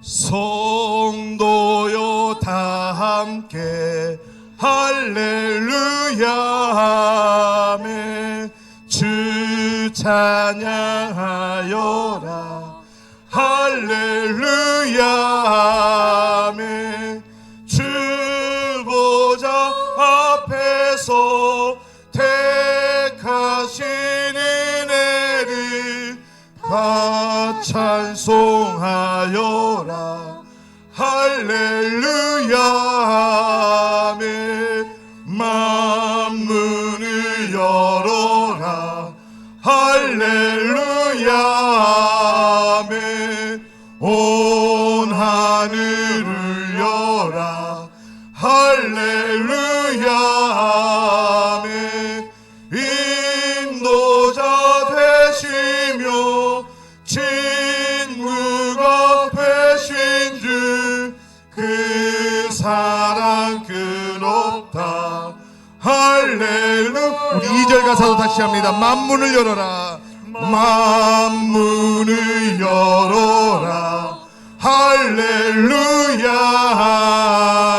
성도여 다 함께 할렐루야 아멘. 주 찬양하여라 할렐루야 아멘. 주 보좌 앞에서 택하신 은혜를 다 찬송하여라 할렐루야 아멘. 만문을 열어라 할렐루야 아멘. 온 하늘을 열라 할렐루야 아멘. 인도자 되시며 진무가 되신 주 그 사랑 끝없다 할렐루야. 우리 2절 가사도 다시 합니다. 만문을 열어라 만문을 열어라 할렐루야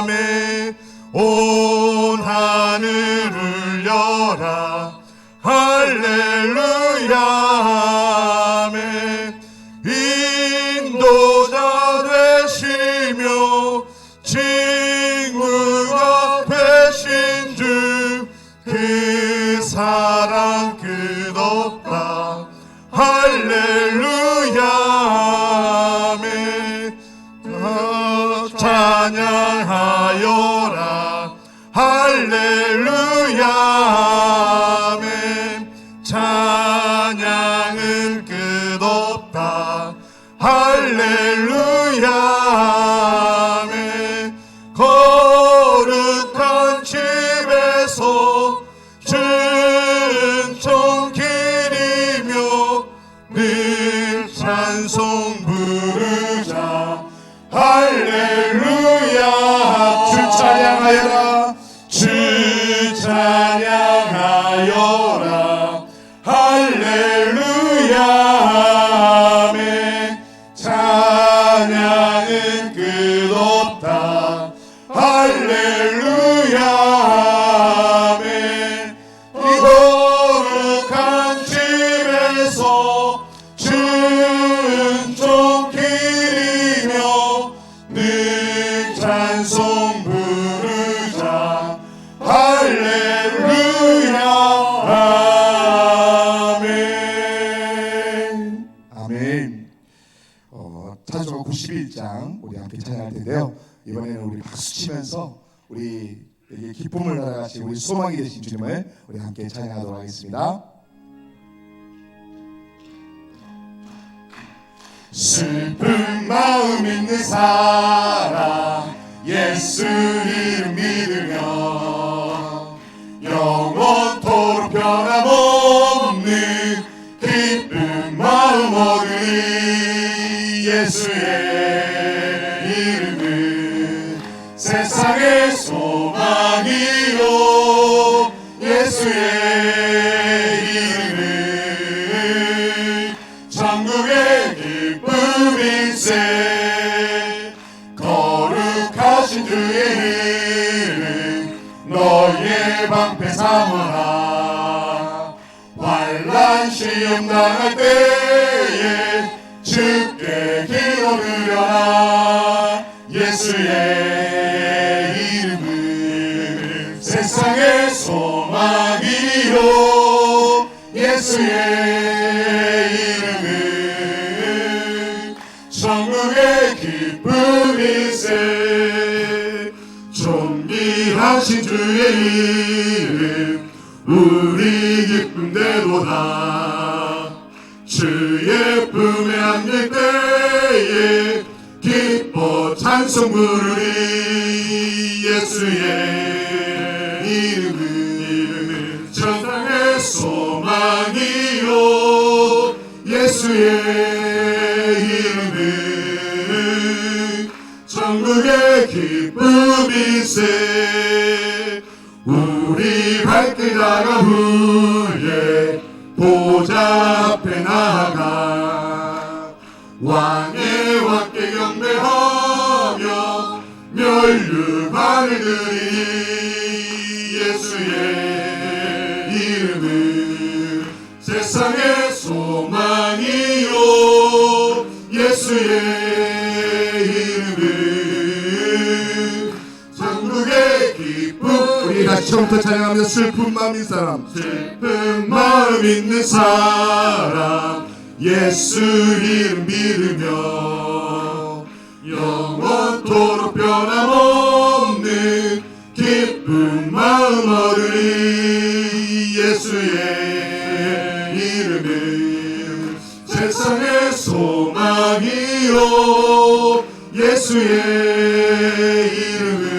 아멘. 온 하늘을 열라 할렐루야 아멘. 인도자 되시며 징후가 되신 주 그 사랑 끝없다 할렐루야 아멘. 찬양하여라 할렐루야 아멘. 찬양은 끝없다 할렐루야 아멘. 거룩한 집에서 은총 기리며 늘 찬송 부르자 할렐루야. 주 찬양하여라 주 찬양하여라 할렐루야 아멘. 찬양은 끝없다 할렐루야 아멘. 이 거룩한 집에서 은총 기리며 늘 찬송 부르자 할렐루야 아멘. 아멘. 찬송가 91장 우리 함께 찬양할 텐데요. 이번에는 우리 박수 치면서 우리에게 기쁨을 나아가신 우리 소망이 되신 주님을 우리 함께 찬양하도록 하겠습니다. 슬픈 마음 있는 사람 예수 이름 믿으며 영원토록 변함없는 기쁜 마음 얻으리. 예수의 이름은 세상의 소망이요 예수의 이름은 천국의 기쁨일세. 거룩하신 주의 이름 너희의 방패 삼으라. 환난 시험 당할 때에 주께 기도 드려라. 예수의 이름은 세상의 소망이요 예수의 이름은 천국의 기쁨일세. 존귀하신 주의 이름 우리 기쁨대로다. 주의 품에 안길 때에 기뻐 찬송 부르리. 예수의 이름은 천상의 소망이요 예수의 이름은 천국의 기쁨일세. 우리 발길 나가 후에 보좌 앞에 나아가 왕의 왕께 경배하라. 이름은 세상의 소망이요 예수의 이름은 천국의 기쁨. 우리 같이 처음부터 찬양하며 슬픈 마음 있는 사람, 슬픈 마음 있는 사람 예수 이름 믿으며 영원토록 변함없는 기쁜 마음 얻으리. 예수의 이름은 세상의 소망이요 예수의 이름은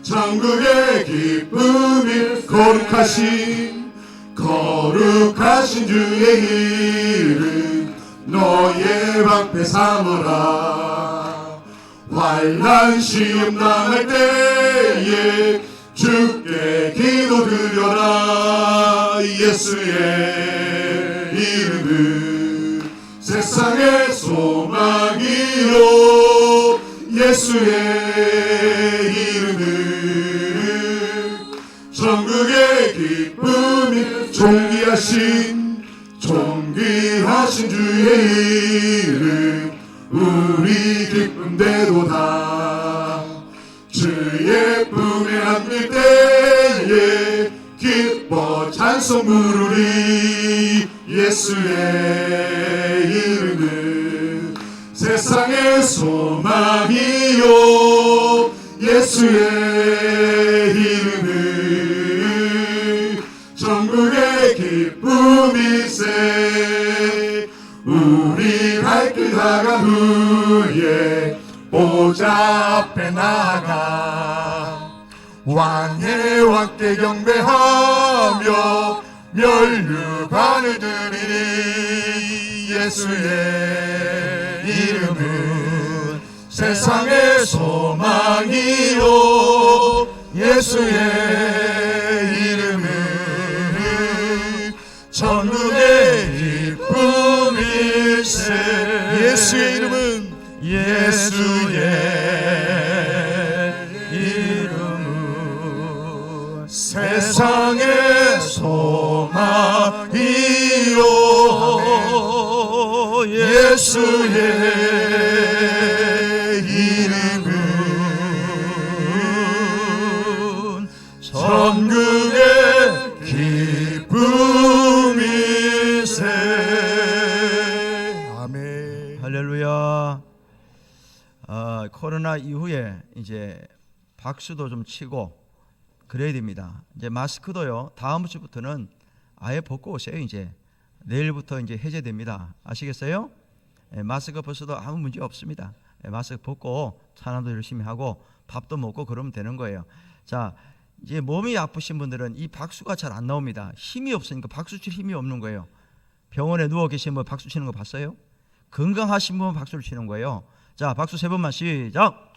천국의 기쁨이. 거룩하신 주의 이름 너의 방패 삼으라. 환난 시험 당할 때에 주께 기도드려라. 예수의 이름은 세상의 소망이요 예수의 이름은 천국의 기쁨이. 존귀하신 주의 이름 우리 기쁨대로다. 주의 품에 안길 때에 기뻐 찬송 부르리. 예수의 이름은 세상의 소망이요 예수의 이름은 천국의 기쁨일세. 우리 발길 나간 후에 보좌 앞에 나가 왕의 왕께 경배하며 면류관을 드리리. 예수의 이름은 세상의 소망이요 예수의 이름은 천국의 기쁨일세. 예수의 이름은 세상의 소망이요 예수의 이름은 천국의 기쁨일세. 아멘. 할렐루야. 코로나 이후에 이제 박수도 좀 치고 그래야 됩니다. 이제 마스크도요, 다음 주부터는 아예 벗고 오세요. 이제 내일부터 이제 해제됩니다. 아시겠어요? 마스크 벗어도 아무 문제 없습니다. 마스크 벗고 찬양도 열심히 하고 밥도 먹고 그러면 되는 거예요. 자, 이제 몸이 아프신 분들은 이 박수가 잘 안 나옵니다. 힘이 없으니까 박수 칠 힘이 없는 거예요. 병원에 누워 계신 분 박수 치는 거 봤어요? 건강하신 분은 박수를 치는 거예요. 자, 박수 3번만 시작.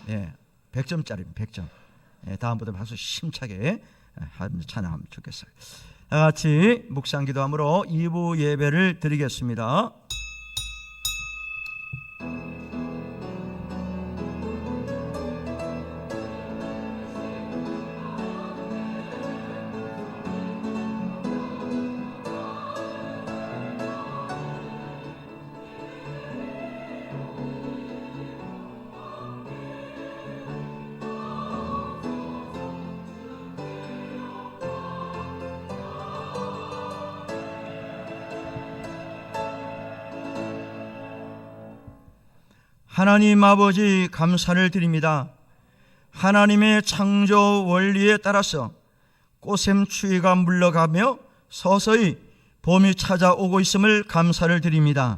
네, 100점짜리 100점. 네, 다음부터 박수 힘차게 찬양하면 좋겠어요. 다 같이 묵상 기도함으로 2부 예배를 드리겠습니다. 하나님 아버지 감사를 드립니다. 하나님의 창조 원리에 따라서 꽃샘추위가 물러가며 서서히 봄이 찾아오고 있음을 감사를 드립니다.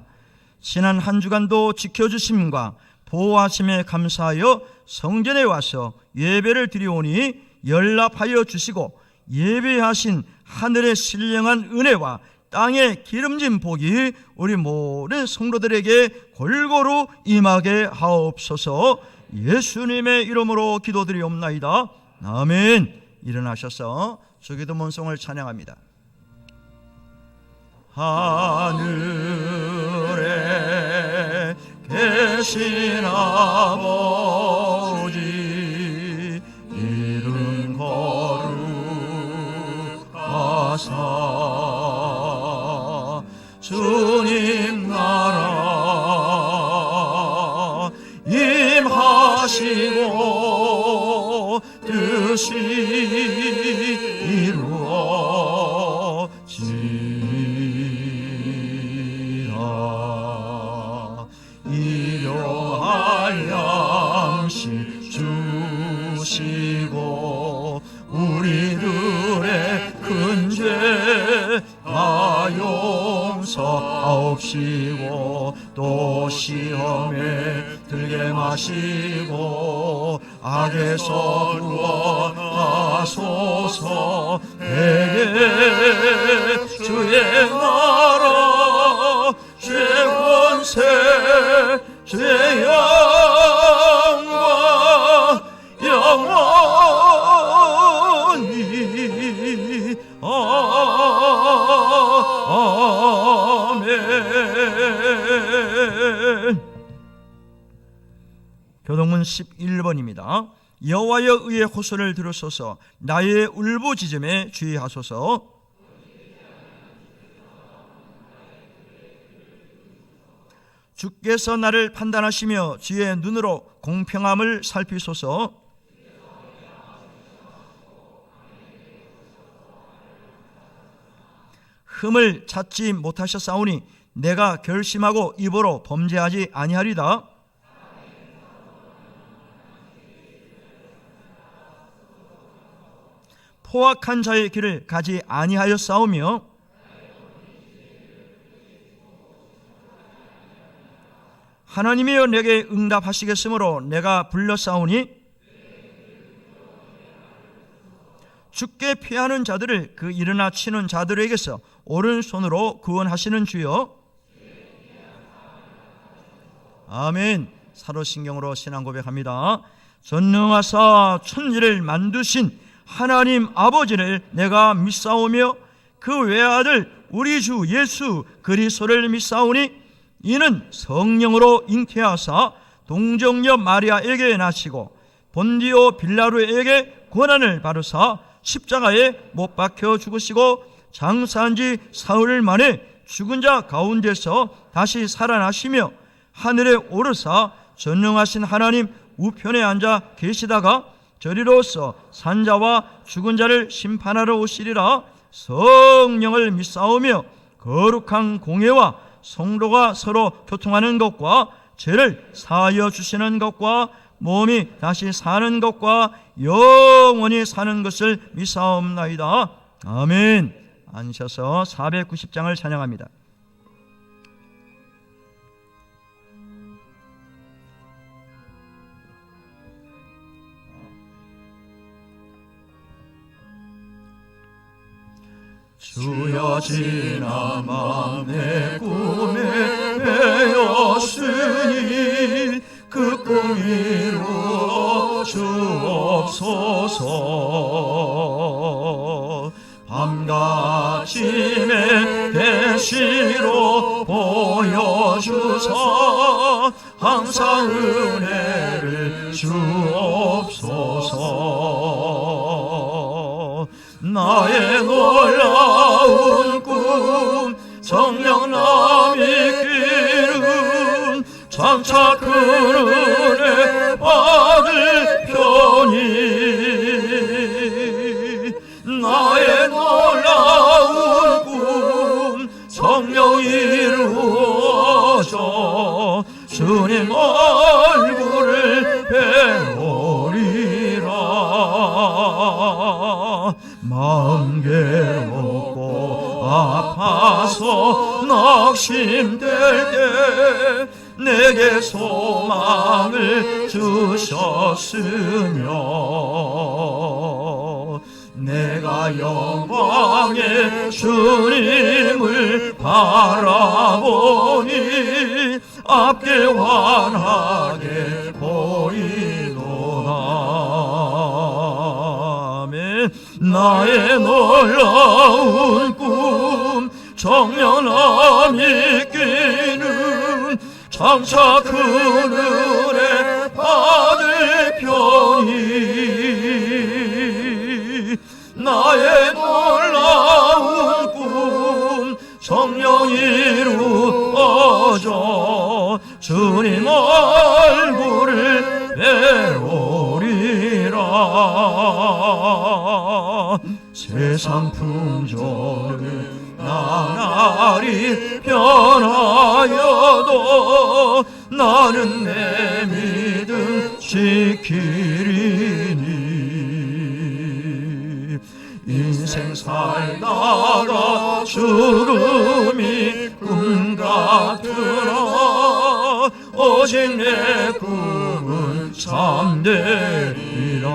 지난 한 주간도 지켜주심과 보호하심에 감사하여 성전에 와서 예배를 드리오니 연락하여 주시고 예배하신 하늘의 신령한 은혜와 땅의 기름진 복이 우리 모든 성도들에게 골고루 임하게 하옵소서. 예수님의 이름으로 기도드리옵나이다. 아멘. 일어나셔서 주기도 문송을 찬양합니다. 하늘에 계신 아버지 이름 거룩 하사 주님 나라 임하시고 뜻이 이루어지라. 일용할 양식 주시고 우리들의 큰 죄 다 용서하옵시고 또 시험에 들게 마시고 악에서 구원하소서. 내게 주의 나라 주의 권세 주의 영광 영원히 아멘. 교동문 11번입니다. 여호와여 의의 호소를 들으소서. 나의 울부짖음에 주의하소서. 주께서 나를 판단하시며 주의 눈으로 공평함을 살피소서. 흠을 찾지 못하셨사오니 내가 결심하고 입으로 범죄하지 아니하리다. 포악한 자의 길을 가지 아니하였사오며 하나님이여 내게 응답하시겠으므로 내가 불렀사오니 주께 피하는 자들을 그 일어나 치는 자들에게서 오른손으로 구원하시는 주여. 아멘. 사도신경으로 신앙 고백합니다. 전능하사 천지를 만드신 하나님 아버지를 내가 믿사오며 그 외아들 우리 주 예수 그리스도를 믿사오니 이는 성령으로 잉태하사 동정녀 마리아에게 나시고 본디오 빌라루에게 고난을 받으사 십자가에 못 박혀 죽으시고 장사한 지 사흘 만에 죽은 자 가운데서 다시 살아나시며 하늘에 오르사 전능하신 하나님 우편에 앉아 계시다가 저리로서 산자와 죽은 자를 심판하러 오시리라. 성령을 믿사오며 거룩한 공회와 성도가 서로 교통하는 것과 죄를 사하여 주시는 것과 몸이 다시 사는 것과 영원히 사는 것을 믿사옵나이다. 아멘. 앉으셔서 490장을 찬양합니다. 주여 지난 밤 내 꿈에 배었으니 그 꿈 이루어 주옵소서. 밤같이의 대시로 보여주사 항상 은혜를 주옵소서. 나의 놀라운 꿈 성령 나 믿기는 장차 그 은혜 받을 편이 나의 놀라운 꿈 성령 이루어져 주님 얼굴을 배우리라. 마음 괴롭고 아파서 낙심될 때 내게 소망을 주셨으며 내가 영광의 주님을 바라보니 앞길 환하게 보이도다. 아멘. 나의 놀라운 꿈 정령아 믿기는 장차 그 은혜 받을 편이 나의 놀라운 세상 풍조는 나날이 변하여도 나는 내 믿음 지키리니 인생 살다가 죽음이 꿈 같으나 오직 내 꿈은 참되리라.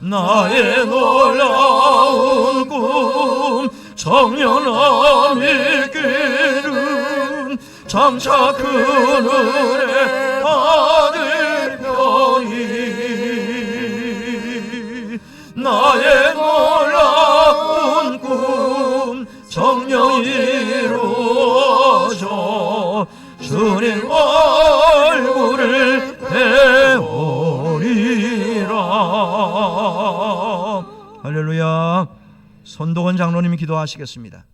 나의 놀라운 꿈 청년함의 길은 장차 그늘에 받을 편이 나의 놀라운 꿈 정녕 이루어져 주님 얼굴을 배우리라. 할렐루야. 손동원 장로님이 기도하시겠습니다.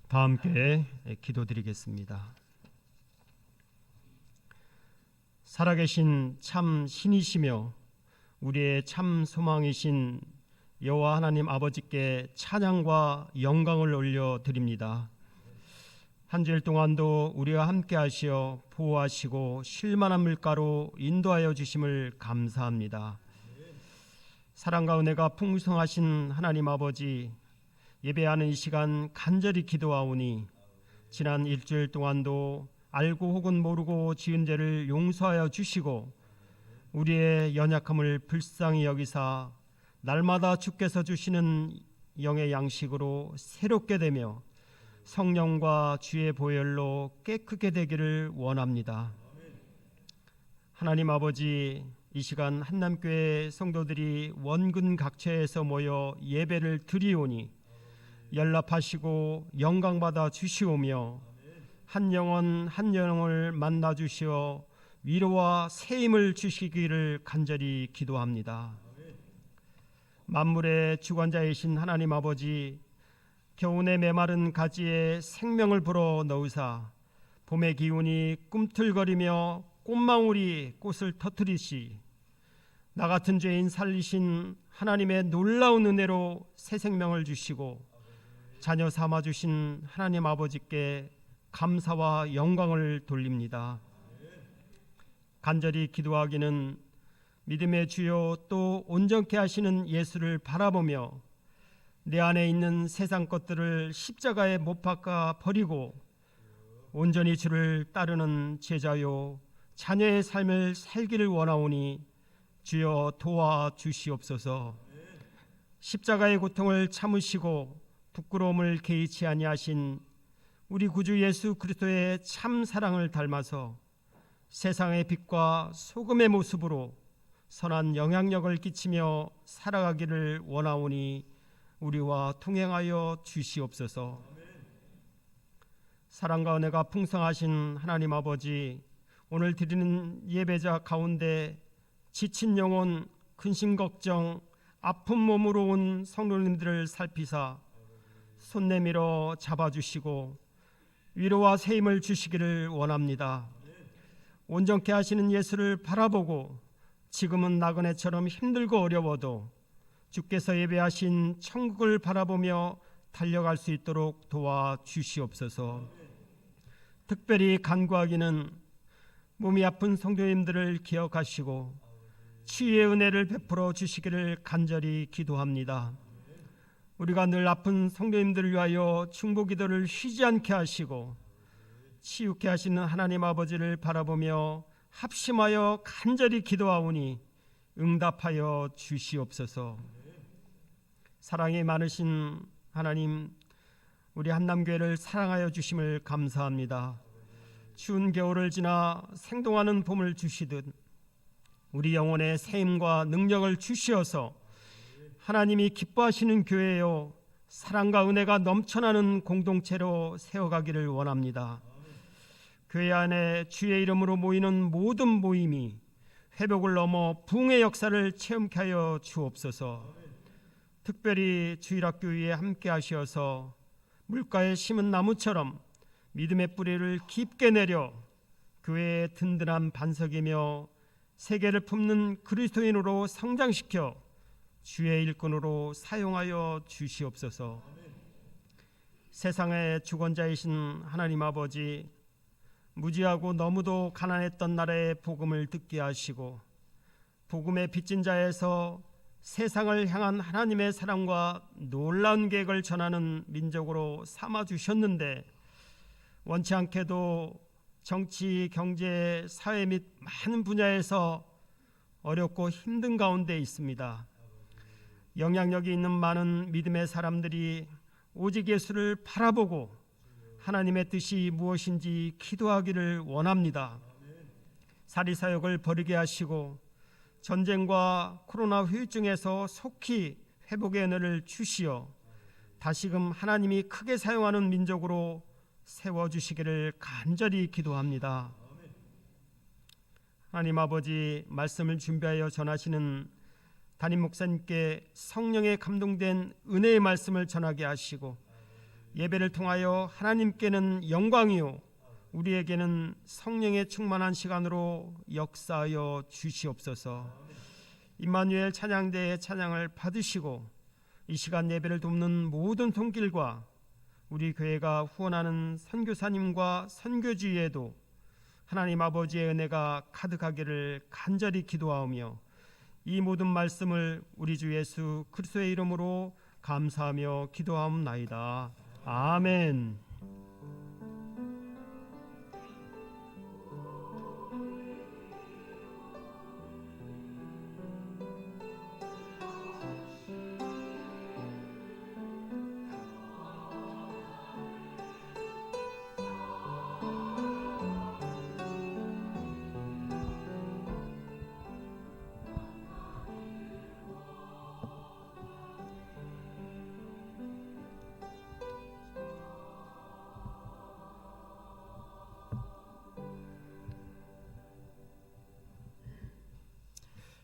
다 함께 기도드리겠습니다. 살아계신 참 신이시며 우리의 참 소망이신 여호와 하나님 아버지께 찬양과 영광을 올려드립니다. 한 주일 동안도 우리와 함께 하시어 보호하시고 쉴만한 물가로 인도하여 주심을 감사합니다. 사랑과 은혜가 풍성하신 하나님 아버지, 예배하는 이 시간 간절히 기도하오니 지난 일주일 동안도 알고 혹은 모르고 지은 죄를 용서하여 주시고 우리의 연약함을 불쌍히 여기사 날마다 주께서 주시는 영의 양식으로 새롭게 되며 성령과 주의 보혈로 깨끗게 되기를 원합니다. 하나님 아버지, 이 시간 한남교회 성도들이 원근 각처에서 모여 예배를 드리오니 연락하시고 영광받아 주시오며 한 영혼 한 영혼을 만나 주시어 위로와 세임을 주시기를 간절히 기도합니다. 만물의 주관자이신 하나님 아버지, 겨우내 메마른 가지에 생명을 불어 넣으사 봄의 기운이 꿈틀거리며 꽃망울이 꽃을 터뜨리시 나 같은 죄인 살리신 하나님의 놀라운 은혜로 새 생명을 주시고 자녀 삼아 주신 하나님 아버지께 감사와 영광을 돌립니다. 간절히 기도하기는 믿음의 주요 또 온전케 하시는 예수를 바라보며 내 안에 있는 세상 것들을 십자가에 못 박아 버리고 온전히 주를 따르는 제자요 자녀의 삶을 살기를 원하오니 주여 도와주시옵소서. 십자가의 고통을 참으시고 부끄러움을 개의치 아니하신 우리 구주 예수 그리스도의 참 사랑을 닮아서 세상의 빛과 소금의 모습으로 선한 영향력을 끼치며 살아가기를 원하오니 우리와 동행하여 주시옵소서. 사랑과 은혜가 풍성하신 하나님 아버지, 오늘 드리는 예배자 가운데 지친 영혼, 근심 걱정, 아픈 몸으로 온 성도님들을 살피사 손 내밀어 잡아주시고 위로와 새 힘을 주시기를 원합니다. 온전케 하시는 예수를 바라보고 지금은 나그네처럼 힘들고 어려워도 주께서 예배하신 천국을 바라보며 달려갈 수 있도록 도와주시옵소서. 특별히 간구하기는 몸이 아픈 성도님들을 기억하시고 치유의 은혜를 베풀어 주시기를 간절히 기도합니다. 우리가 늘 아픈 성도님들을 위하여 중보기도를 쉬지 않게 하시고 치유케 하시는 하나님 아버지를 바라보며 합심하여 간절히 기도하오니 응답하여 주시옵소서. 사랑이 많으신 하나님, 우리 한남교회를 사랑하여 주심을 감사합니다. 추운 겨울을 지나 생동하는 봄을 주시듯 우리 영혼의 새 힘과 능력을 주시어서 하나님이 기뻐하시는 교회요 사랑과 은혜가 넘쳐나는 공동체로 세워가기를 원합니다. 교회 안에 주의 이름으로 모이는 모든 모임이 회복을 넘어 부흥의 역사를 체험케 하여 주옵소서. 특별히 주일학교 위에 함께 하시어서 물가에 심은 나무처럼 믿음의 뿌리를 깊게 내려 교회의 든든한 반석이며 세계를 품는 그리스도인으로 성장시켜 주의 일꾼으로 사용하여 주시옵소서. 세상의 주권자이신 하나님 아버지, 무지하고 너무도 가난했던 나라의 복음을 듣게 하시고 복음의 빚진 자에서 세상을 향한 하나님의 사랑과 놀라운 계획을 전하는 민족으로 삼아주셨는데 원치 않게도 정치, 경제, 사회 및 많은 분야에서 어렵고 힘든 가운데 있습니다. 영향력이 있는 많은 믿음의 사람들이 오직 예수를 바라보고 하나님의 뜻이 무엇인지 기도하기를 원합니다. 사리사욕을 버리게 하시고 전쟁과 코로나 후유증에서 속히 회복의 은혜를 주시어 다시금 하나님이 크게 사용하는 민족으로 세워주시기를 간절히 기도합니다. 하나님 아버지, 말씀을 준비하여 전하시는 담임 목사님께 성령에 감동된 은혜의 말씀을 전하게 하시고 예배를 통하여 하나님께는 영광이요 우리에게는 성령의 충만한 시간으로 역사하여 주시옵소서. 임마누엘 찬양대의 찬양을 받으시고 이 시간 예배를 돕는 모든 손길과 우리 교회가 후원하는 선교사님과 선교지에도 하나님 아버지의 은혜가 가득하기를 간절히 기도하오며 이 모든 말씀을 우리 주 예수 그리스도의 이름으로 감사하며 기도하옵나이다. 아멘.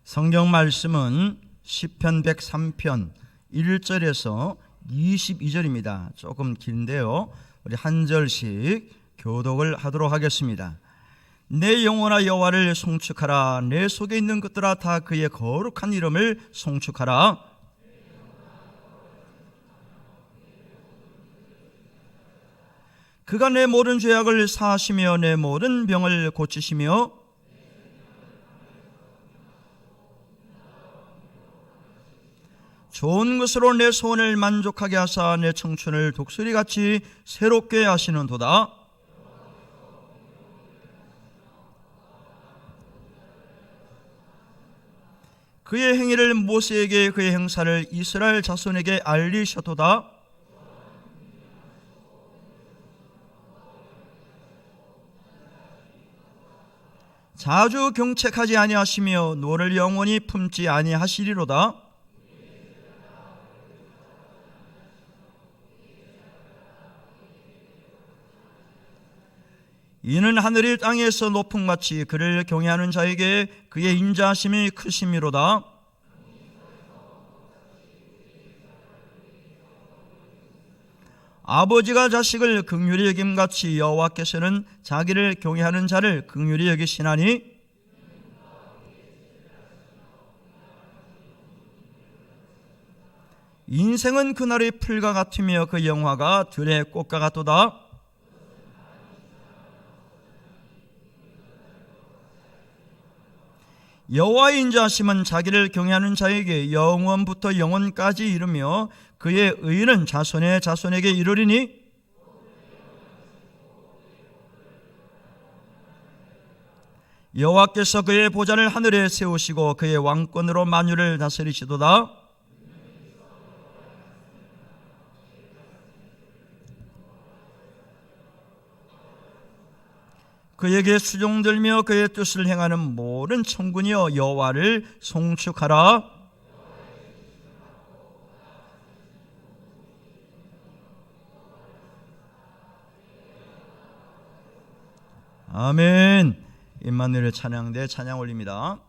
성경 말씀은 시편 103편 1절에서 22절입니다. 조금 긴데요. 우리 한 절씩 교독을 하도록 하겠습니다. 내 영혼아 여호와를 송축하라. 내 속에 있는 것들아 다 그의 거룩한 이름을 송축하라. 그가 내 모든 죄악을 사하시며 내 모든 병을 고치시며 좋은 것으로 내 소원을 만족하게 하사 내 청춘을 독수리같이 새롭게 하시는도다. 그의 행위를 모세에게 그의 행사를 이스라엘 자손에게 알리셨도다. 자주 경책하지 아니하시며 노를 영원히 품지 아니하시리로다. 이는 하늘이 땅에서 높음같이 그를 경외하는 자에게 그의 인자하심이 크심이로다. 아버지가 자식을 긍휼히 여김같이 여호와께서는 자기를 경외하는 자를 긍휼히 여기시나니 인생은 그날의 풀과 같으며 그 영화가 들의 꽃과 같도다. 여호와의 인자하심은 자기를 경외하는 자에게 영원부터 영원까지 이르며 그의 의는 자손의 자손에게 이르리니 여호와께서 그의 보좌를 하늘에 세우시고 그의 왕권으로 만유를 다스리시도다. 그에게 수종들며 그의 뜻을 행하는 모든 천군이여 여호와를 송축하라. 아멘. 임마누엘 찬양대 찬양 올립니다.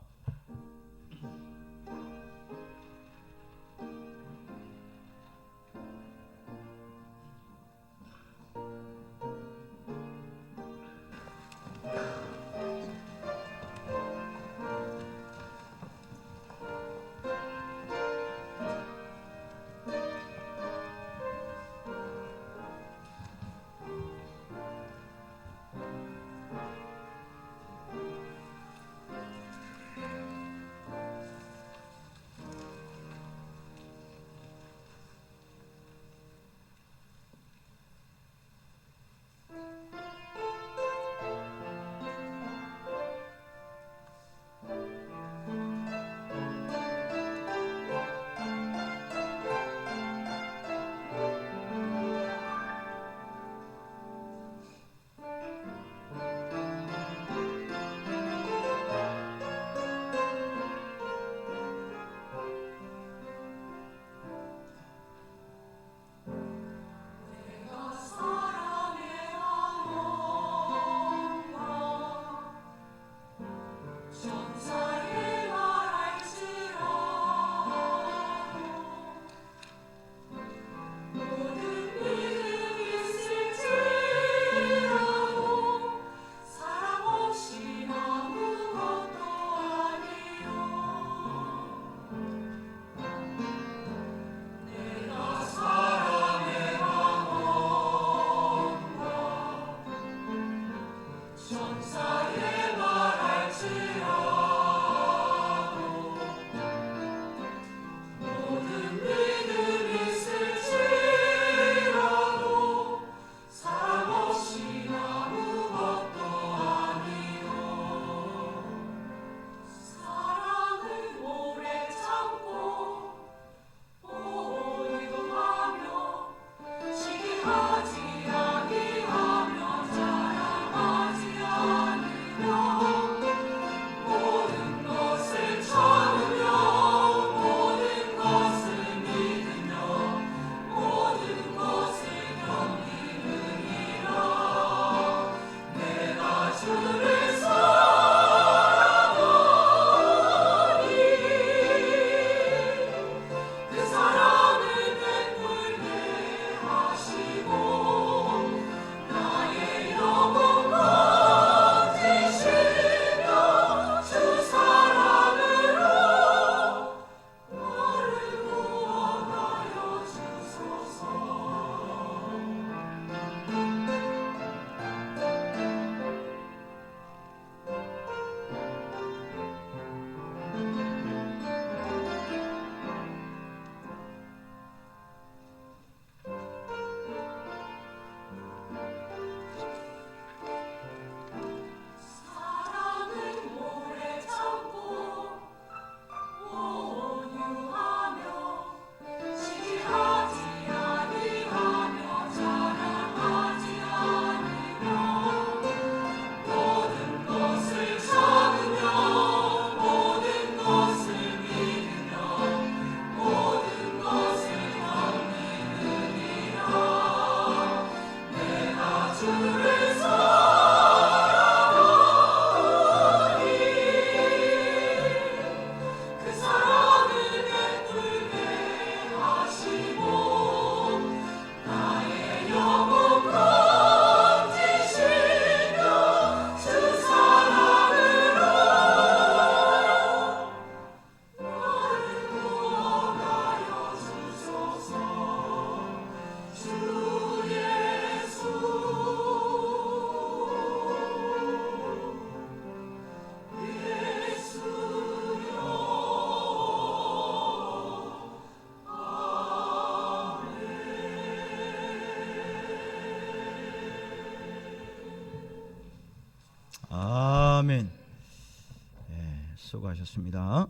수고하셨습니다.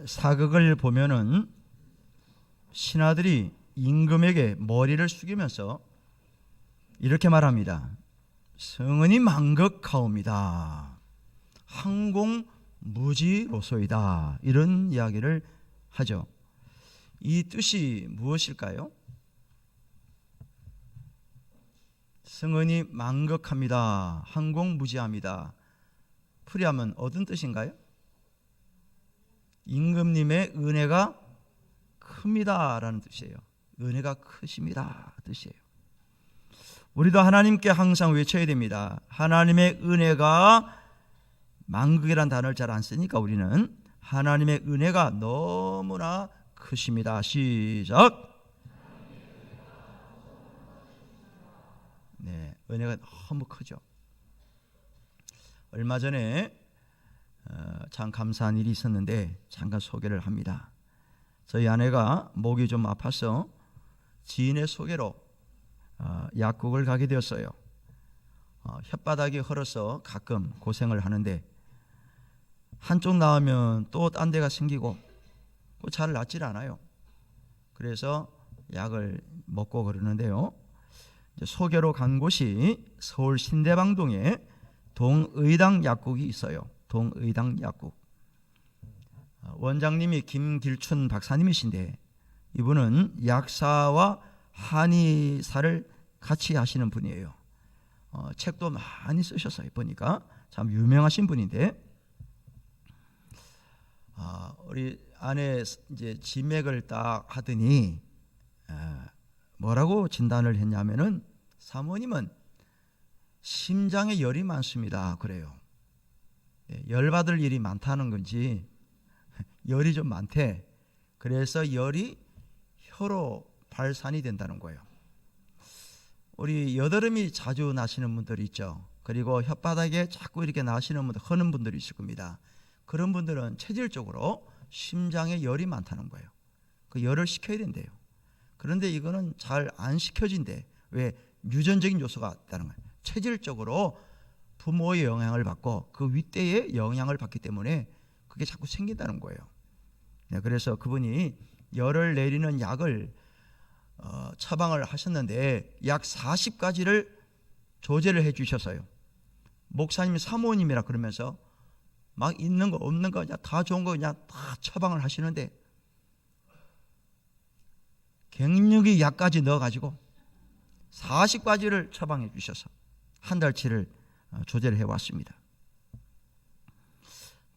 사극을 보면은 신하들이 임금에게 머리를 숙이면서 이렇게 말합니다. 성은이 망극하옵니다. 항공무지로소이다. 이런 이야기를 하죠. 이 뜻이 무엇일까요? 성은이 망극합니다. 항공무지합니다. 풀이하면 어떤 뜻인가요? 임금님의 은혜가 큽니다 라는 뜻이에요. 은혜가 크십니다 뜻이에요. 우리도 하나님께 항상 외쳐야 됩니다. 하나님의 은혜가, 망극이란 단어를 잘 안 쓰니까 우리는 하나님의 은혜가 너무나 크십니다. 시작. 네, 은혜가 너무 크죠. 얼마 전에 참 감사한 일이 있었는데 잠깐 소개를 합니다. 저희 아내가 목이 좀 아파서 지인의 소개로 약국을 가게 되었어요. 혓바닥이 헐어서 가끔 고생을 하는데 한쪽 나으면 또 딴 데가 생기고 잘 낫질 않아요. 그래서 약을 먹고 그러는데요. 소개로 간 곳이 서울 신대방동에 동의당 약국이 있어요. 동의당 약국. 원장님이 김길춘 박사님이신데 이분은 약사와 한의사를 같이 하시는 분이에요. 책도 많이 쓰셨어요. 보니까 참 유명하신 분인데 우리 아내 이제 진맥을 딱 하더니 뭐라고 진단을 했냐면은 사모님은 심장에 열이 많습니다. 그래요. 열받을 일이 많다는 건지 열이 좀 많대. 그래서 열이 혀로 발산이 된다는 거예요. 우리 여드름이 자주 나시는 분들이 있죠. 그리고 혓바닥에 자꾸 이렇게 나시는 분들, 허는 분들이 있을 겁니다. 그런 분들은 체질적으로 심장에 열이 많다는 거예요. 그 열을 식혀야 된대요. 그런데 이거는 잘 안 식혀진대. 왜? 유전적인 요소가 있다는 거예요. 체질적으로 부모의 영향을 받고 그 윗대의 영향을 받기 때문에 그게 자꾸 생긴다는 거예요. 네, 그래서 그분이 열을 내리는 약을 처방을 하셨는데 약 40가지를 조제를 해 주셨어요. 목사님 사모님이라 그러면서 막 있는 거 없는 거 그냥 다 좋은 거 그냥 다 처방을 하시는데 갱년기 약까지 넣어가지고 40가지를 처방해 주셔서 한 달치를 조제를 해왔습니다.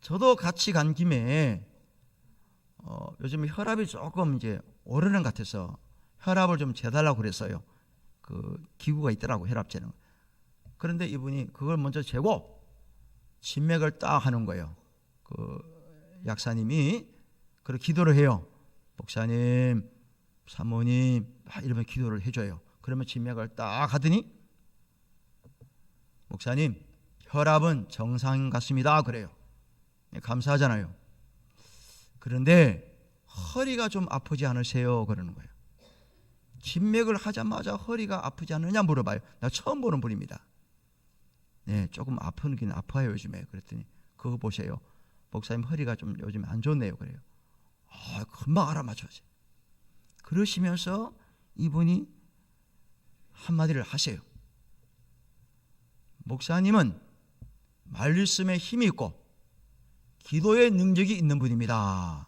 저도 같이 간 김에 요즘 혈압이 조금 이제 오르는 것 같아서 혈압을 좀 재달라고 그랬어요. 그 기구가 있더라고, 혈압 재는. 그런데 이분이 그걸 먼저 재고 진맥을 딱 하는 거예요. 그 약사님이 그렇게 기도를 해요. 목사님, 사모님 이러면 기도를 해줘요. 그러면 진맥을 딱 하더니 목사님 혈압은 정상 같습니다 그래요. 감사하잖아요. 그런데 허리가 좀 아프지 않으세요 그러는 거예요. 진맥을 하자마자 허리가 아프지 않느냐 물어봐요. 나 처음 보는 분입니다. 네, 조금 아프긴 아파요 요즘에. 그랬더니 그거 보세요. 목사님 허리가 좀 요즘 안 좋네요 그래요. 금방 알아맞혀지. 그러시면서 이분이 한마디를 하세요. 목사님은 말씀에 힘이 있고 기도의 능력이 있는 분입니다.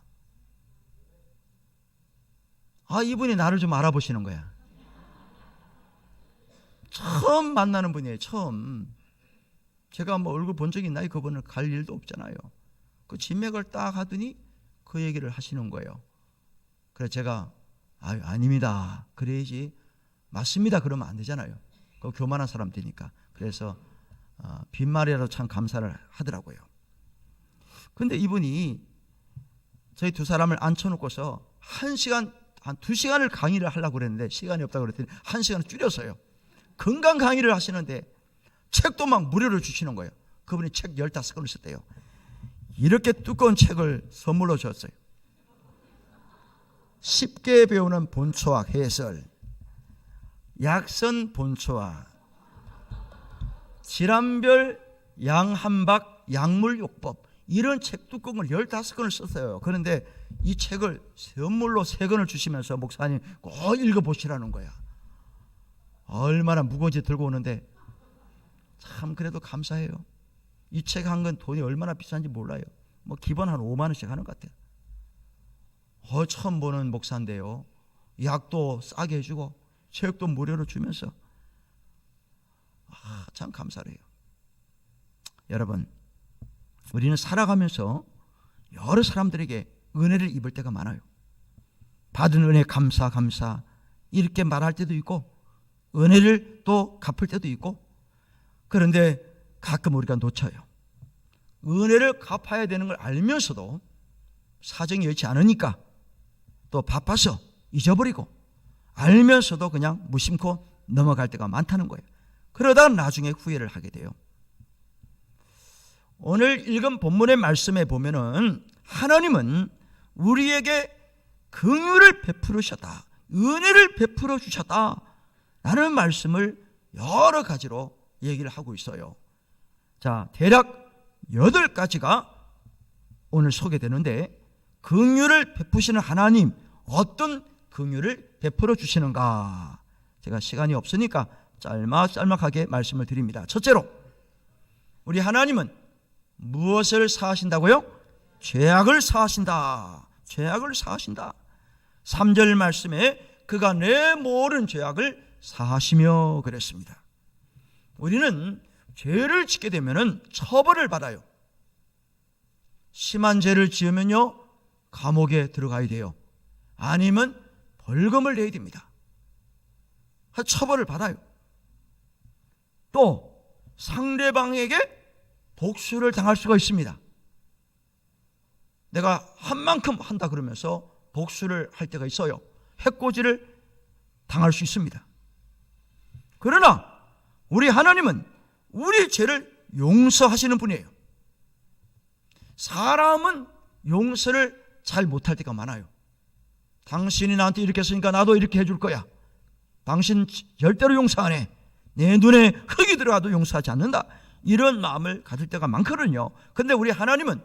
이분이 나를 좀 알아보시는 거야. 처음 만나는 분이에요. 처음. 제가 뭐 얼굴 본 적이 있나요? 그분을 갈 일도 없잖아요. 그 진맥을 딱 하더니 그 얘기를 하시는 거예요. 그래서 제가 아닙니다 그래야지. 맞습니다 그러면 안 되잖아요. 그 교만한 사람들이니까. 그래서 빈말이라도 참 감사를 하더라고요. 근데 이분이 저희 두 사람을 앉혀놓고서 1시간 한 2시간을 강의를 하려고 그랬는데 시간이 없다고 그랬더니 1시간을 줄였어요. 건강 강의를 하시는데 책도 막 무료로 주시는 거예요. 그분이 책 15권을 썼대요. 이렇게 두꺼운 책을 선물로 줬어요. 쉽게 배우는 본초학 해설, 약선 본초와 질환별 양 한박 약물요법, 이런 책 뚜껑을 15권을 썼어요. 그런데 이 책을 선물로 3권을 주시면서 목사님 꼭 읽어보시라는 거야. 얼마나 무거운지 들고 오는데 참 그래도 감사해요. 이 책 한 권 돈이 얼마나 비싼지 몰라요. 뭐 기본 한 5만 원씩 하는 것 같아요. 처음 보는 목사인데요, 약도 싸게 해주고 책도 무료로 주면서 참 감사해요. 여러분, 우리는 살아가면서 여러 사람들에게 은혜를 입을 때가 많아요. 받은 은혜 감사 이렇게 말할 때도 있고, 은혜를 또 갚을 때도 있고, 그런데 가끔 우리가 놓쳐요. 은혜를 갚아야 되는 걸 알면서도 사정이 여의치 않으니까 또 바빠서 잊어버리고, 알면서도 그냥 무심코 넘어갈 때가 많다는 거예요. 그러다 나중에 후회를 하게 돼요. 오늘 읽은 본문의 말씀에 보면은 하나님은 우리에게 긍휼을 베풀으셨다, 은혜를 베풀어 주셨다 라는 말씀을 여러 가지로 얘기를 하고 있어요. 자, 대략 8가지가 오늘 소개되는데, 긍휼을 베푸시는 하나님, 어떤 긍휼을 베풀어 주시는가? 제가 시간이 없으니까 짤막하게 말씀을 드립니다. 첫째로, 우리 하나님은 무엇을 사하신다고요? 죄악을 사하신다. 죄악을 사하신다. 3절 말씀에 그가 내 모든 죄악을 사하시며 그랬습니다. 우리는 죄를 짓게 되면 처벌을 받아요. 심한 죄를 지으면요, 감옥에 들어가야 돼요. 아니면 벌금을 내야 됩니다. 처벌을 받아요. 또 상대방에게 복수를 당할 수가 있습니다. 내가 한 만큼 한다 그러면서 복수를 할 때가 있어요. 해코지를 당할 수 있습니다. 그러나 우리 하나님은 우리 죄를 용서하시는 분이에요. 사람은 용서를 잘 못할 때가 많아요. 당신이 나한테 이렇게 했으니까 나도 이렇게 해줄 거야. 당신 절대로 용서 안 해. 내 눈에 흙이 들어가도 용서하지 않는다. 이런 마음을 가질 때가 많거든요. 근데 우리 하나님은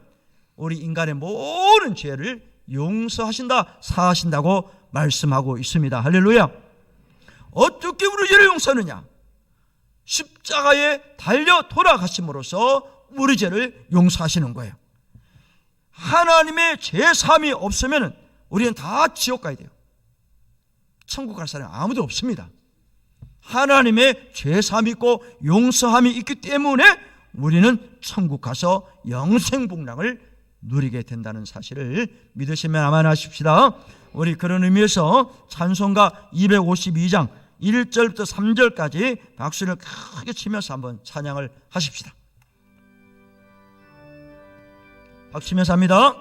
우리 인간의 모든 죄를 용서하신다, 사하신다고 말씀하고 있습니다. 할렐루야. 어떻게 우리 죄를 용서하느냐? 십자가에 달려 돌아가심으로써 우리 죄를 용서하시는 거예요. 하나님의 죄사함이 없으면 우리는 다 지옥 가야 돼요. 천국 갈 사람이 아무도 없습니다. 하나님의 죄사함이 있고 용서함이 있기 때문에 우리는 천국 가서 영생복락을 누리게 된다는 사실을 믿으시면 아멘하십시다. 우리 그런 의미에서 찬송가 252장 1절부터 3절까지 박수를 크게 치면서 한번 찬양을 하십시다. 박수 치면서 합니다.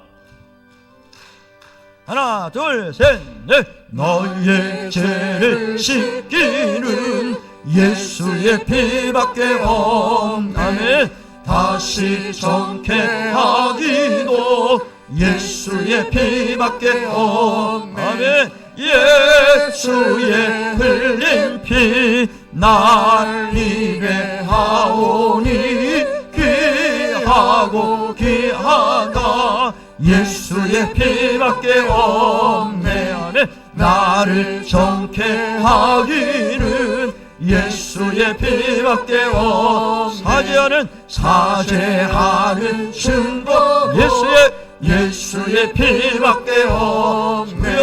하나 둘 셋 넷. 너의 죄를 씻기는 예수의 피밖에 없네. 다시 정케하기도 예수의 피밖에 없네. 예수의 흘린 피 날 입에 하오니 귀하고 귀하다. 예수의 피밖에 없네. 나를 정케하기는 예수의 피밖에 없네. 사죄하는 증거 예수의 피밖에 없네.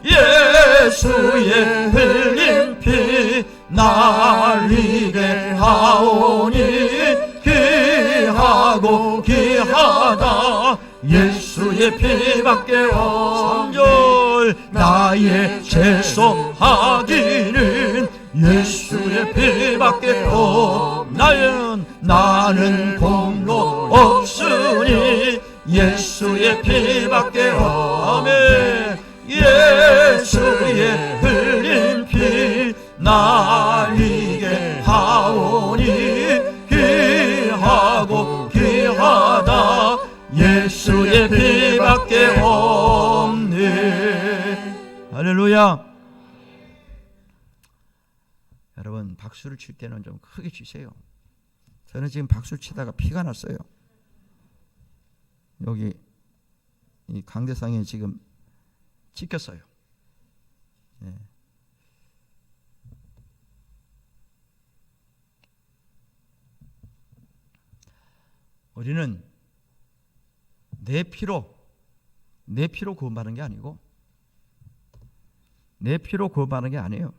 예수의 흘린 피 날 입에 하오니 귀하고 귀하다. 예수의 피밖에 없네. 3절 나의 죄송하기는 예수의 피밖에 없네. 나는 공로 없으니 예수의 피밖에 없네. 예수의 흘린 피 날리게 하오니 귀하고 귀하다. 예수의 피밖에 없네. 할렐루야. 여러분 박수를 칠 때는 좀 크게 치세요. 저는 지금 박수를 치다가 피가 났어요. 여기 이 강대상에 지금 찍혔어요. 네. 우리는 내 피로 구원받은 게 아니고, 내 피로 구원받은 게 아니에요.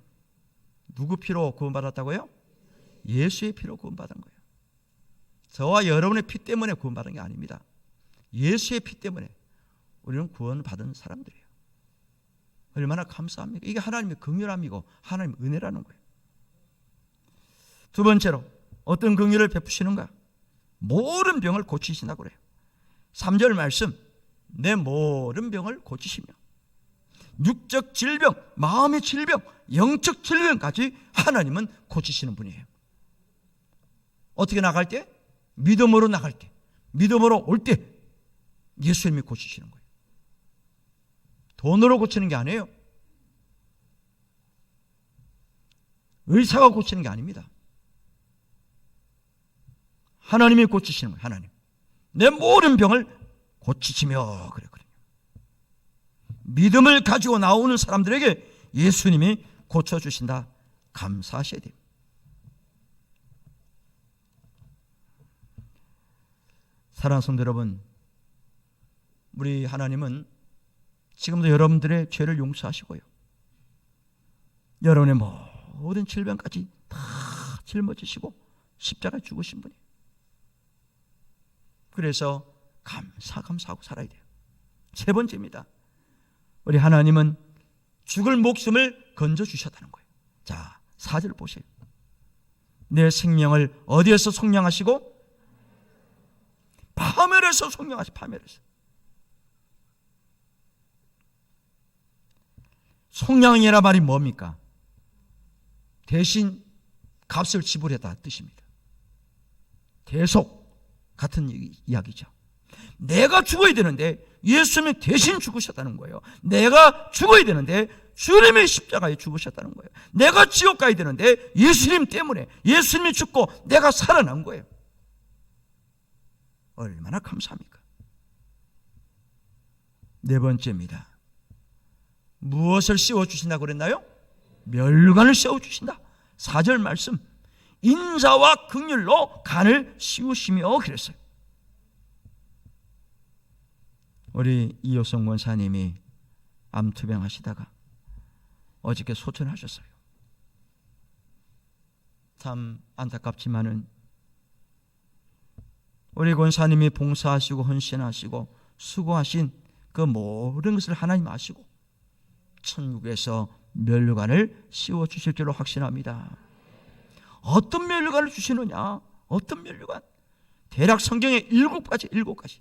누구 피로 구원받았다고요? 예수의 피로 구원받은 거예요. 저와 여러분의 피 때문에 구원받은 게 아닙니다. 예수의 피 때문에 우리는 구원받은 사람들이에요. 얼마나 감사합니까? 이게 하나님의 긍휼함이고 하나님의 은혜라는 거예요. 두 번째로 어떤 긍휼을 베푸시는가? 모든 병을 고치신다고 그래요. 3절 말씀, 내 모든 병을 고치시며 육적 질병, 마음의 질병, 영적 질병까지 하나님은 고치시는 분이에요. 어떻게 나갈 때? 믿음으로 나갈 때, 믿음으로 올 때 예수님이 고치시는 거예요. 돈으로 고치는 게 아니에요. 의사가 고치는 게 아닙니다. 하나님이 고치시는 거예요. 하나님. 내 모든 병을 고치시며 그랬거든요. 믿음을 가지고 나오는 사람들에게 예수님이 고쳐주신다. 감사하셔야 돼요. 사랑하는 성도 여러분, 우리 하나님은 지금도 여러분들의 죄를 용서하시고요, 여러분의 모든 질병까지 다 짊어지시고 십자가에 죽으신 분이에요. 그래서 감사하고 살아야 돼요. 세 번째입니다. 우리 하나님은 죽을 목숨을 건져주셨다는 거예요. 자, 4절 보세요. 내 생명을 어디에서 속량하시고? 파멸에서 속량하시고. 파멸에서. 속량이라 말이 뭡니까? 대신 값을 지불했다 뜻입니다. 대속 같은 이야기죠. 내가 죽어야 되는데 예수님이 대신 죽으셨다는 거예요. 내가 죽어야 되는데 주님이 십자가에 죽으셨다는 거예요. 내가 지옥 가야 되는데 예수님 때문에 예수님이 죽고 내가 살아난 거예요. 얼마나 감사합니까? 네 번째입니다. 무엇을 씌워주신다고 그랬나요? 멸관을 씌워주신다. 4절 말씀, 인자와 긍휼로 간을 씌우시며 그랬어요. 우리 이효성 권사님이 암투병 하시다가 어저께 소천하셨어요. 참 안타깝지만은 우리 권사님이 봉사하시고 헌신하시고 수고하신 그 모든 것을 하나님 아시고 천국에서 멸관을 씌워주실 줄로 확신합니다. 어떤 멸관을 주시느냐? 어떤 멸관? 대략 성경에 7가지.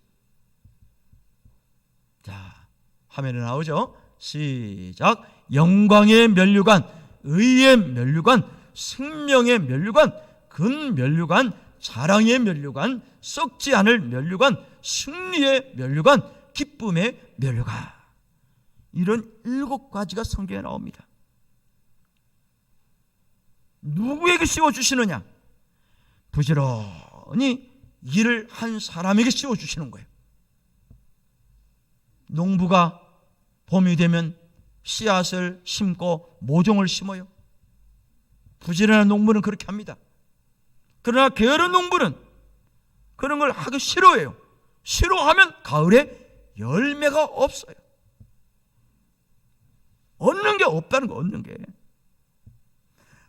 자, 화면에 나오죠? 시작. 영광의 멸류관, 의의 멸류관, 생명의 멸류관, 근멸류관, 자랑의 멸류관, 썩지 않을 멸류관, 승리의 멸류관, 기쁨의 멸류관. 이런 7가지가 성경에 나옵니다. 누구에게 씌워주시느냐? 부지런히 일을 한 사람에게 씌워주시는 거예요. 농부가 봄이 되면 씨앗을 심고 모종을 심어요. 부지런한 농부는 그렇게 합니다. 그러나 게으른 농부는 그런 걸 하기 싫어해요. 싫어하면 가을에 열매가 없어요. 얻는 게 없다는 거, 얻는 게.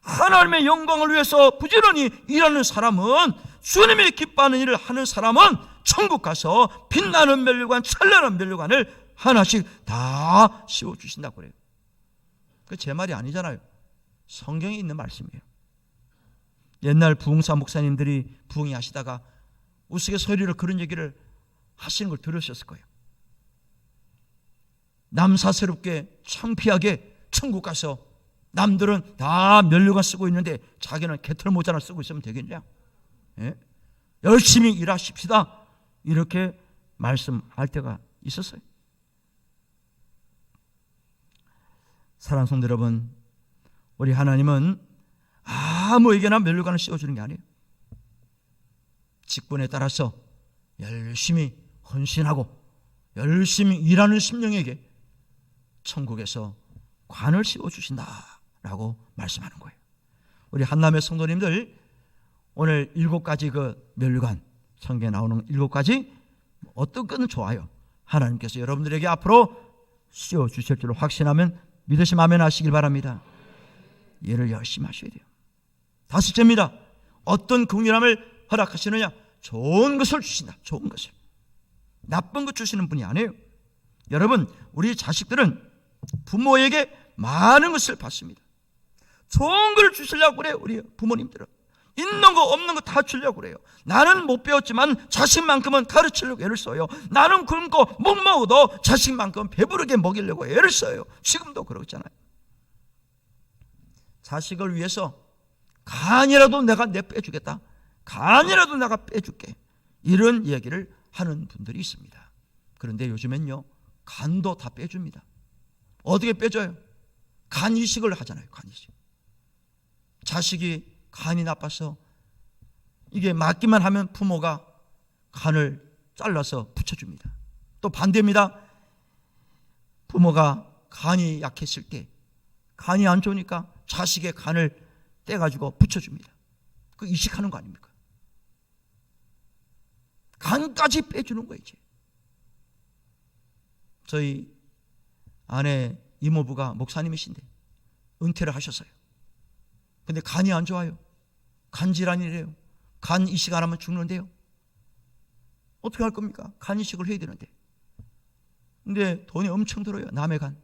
하나님의 영광을 위해서 부지런히 일하는 사람은, 주님이 기뻐하는 일을 하는 사람은 천국 가서 빛나는 멸류관, 찬란한 멸류관을 하나씩 다 씌워주신다고 그래요. 그 제 말이 아니잖아요. 성경에 있는 말씀이에요. 옛날 부흥사 목사님들이 부흥회 하시다가 우스갯소리로 그런 얘기를 하시는 걸 들으셨을 거예요. 남사스럽게 창피하게 천국 가서 남들은 다 멸류관 쓰고 있는데 자기는 개털 모자를 쓰고 있으면 되겠냐? 예? 열심히 일하십시다. 이렇게 말씀할 때가 있었어요. 사랑하는 성도 여러분, 우리 하나님은 아무에게나 면류관을 씌워주는 게 아니에요. 직분에 따라서 열심히 헌신하고 열심히 일하는 심령에게 천국에서 관을 씌워주신다라고 말씀하는 거예요. 우리 한남의 성도님들, 오늘 7가지 그 면류관, 성경에 나오는 7가지 어떤 건 좋아요. 하나님께서 여러분들에게 앞으로 씌워주실 줄로 확신하면 믿으시면 아멘 하시길 바랍니다. 일을 열심히 하셔야 돼요. 5째입니다. 어떤 긍휼함을 허락하시느냐? 좋은 것을 주신다. 좋은 것을. 나쁜 것 주시는 분이 아니에요. 여러분, 우리 자식들은 부모에게 많은 것을 받습니다. 좋은 걸 주시려고 그래요. 우리 부모님들은 있는 거 없는 거 다 주려고 그래요. 나는 못 배웠지만 자식만큼은 가르치려고 애를 써요. 나는 굶고 못 먹어도 자식만큼은 배부르게 먹이려고 애를 써요. 지금도 그러잖아요. 자식을 위해서 간이라도 내가 빼주겠다, 간이라도 내가 빼줄게, 이런 얘기를 하는 분들이 있습니다. 그런데 요즘엔요, 간도 다 빼줍니다. 어떻게 빼줘요? 간 이식을 하잖아요. 간 이식. 자식이 간이 나빠서 이게 맞기만 하면 부모가 간을 잘라서 붙여줍니다. 또 반대입니다. 부모가 간이 약했을 때, 간이 안 좋으니까 자식의 간을 떼가지고 붙여줍니다. 그 이식하는 거 아닙니까? 간까지 빼주는 거예요. 이제 저희 아내 이모부가 목사님이신데 은퇴를 하셨어요. 근데 간이 안 좋아요. 간 질환이래요. 간 이식 안 하면 죽는데요. 어떻게 할 겁니까? 간 이식을 해야 되는데. 근데 돈이 엄청 들어요. 남의 간.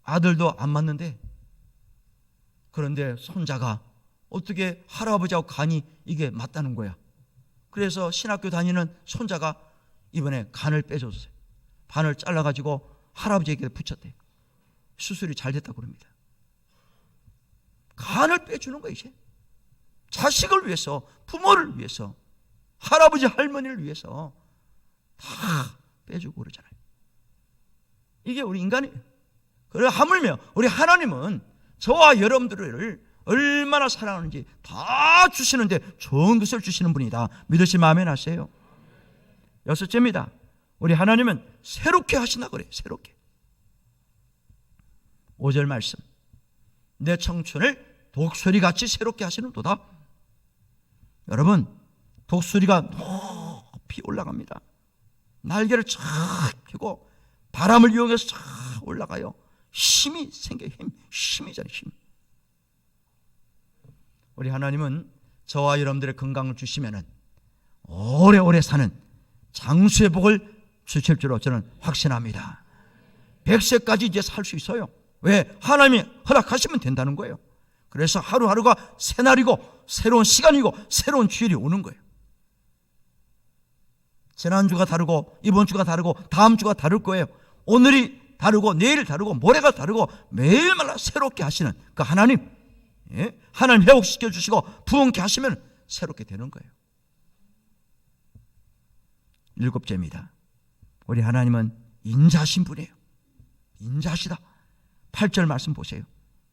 아들도 안 맞는데, 그런데 손자가 어떻게 할아버지하고 간이 이게 맞다는 거야. 그래서 신학교 다니는 손자가 이번에 간을 빼줬어요. 반을 잘라가지고 할아버지에게 붙였대요. 수술이 잘 됐다고 그럽니다. 간을 빼주는 거예요. 이제 자식을 위해서, 부모를 위해서, 할아버지 할머니를 위해서 다 빼주고 그러잖아요. 이게 우리 인간이에요. 그래 하물며 우리 하나님은 저와 여러분들을 얼마나 사랑하는지 다 주시는데 좋은 것을 주시는 분이다. 믿으시면 아멘 하세요. 6째입니다. 우리 하나님은 새롭게 하신다 그래요. 새롭게. 5절 말씀. 내 청춘을 독수리같이 새롭게 하시는 도다. 여러분, 독수리가 높이 올라갑니다. 날개를 쫙 펴고 바람을 이용해서 쫙 올라가요. 힘이 생겨요. 힘이잖아요. 힘. 우리 하나님은 저와 여러분들의 건강을 주시면은 오래오래 사는 장수의 복을 주실 줄로 저는 확신합니다. 100세까지 이제 살 수 있어요. 왜? 하나님이 허락하시면 된다는 거예요. 그래서 하루하루가 새날이고 새로운 시간이고 새로운 주일이 오는 거예요. 지난주가 다르고 이번 주가 다르고 다음 주가 다를 거예요. 오늘이 다르고 내일 다르고 모레가 다르고 매일마다 새롭게 하시는 그 하나님, 예? 하나님 회복시켜 주시고 부흥케 하시면 새롭게 되는 거예요. 7째입니다. 우리 하나님은 인자하신 분이에요. 인자하시다. 8절 말씀 보세요.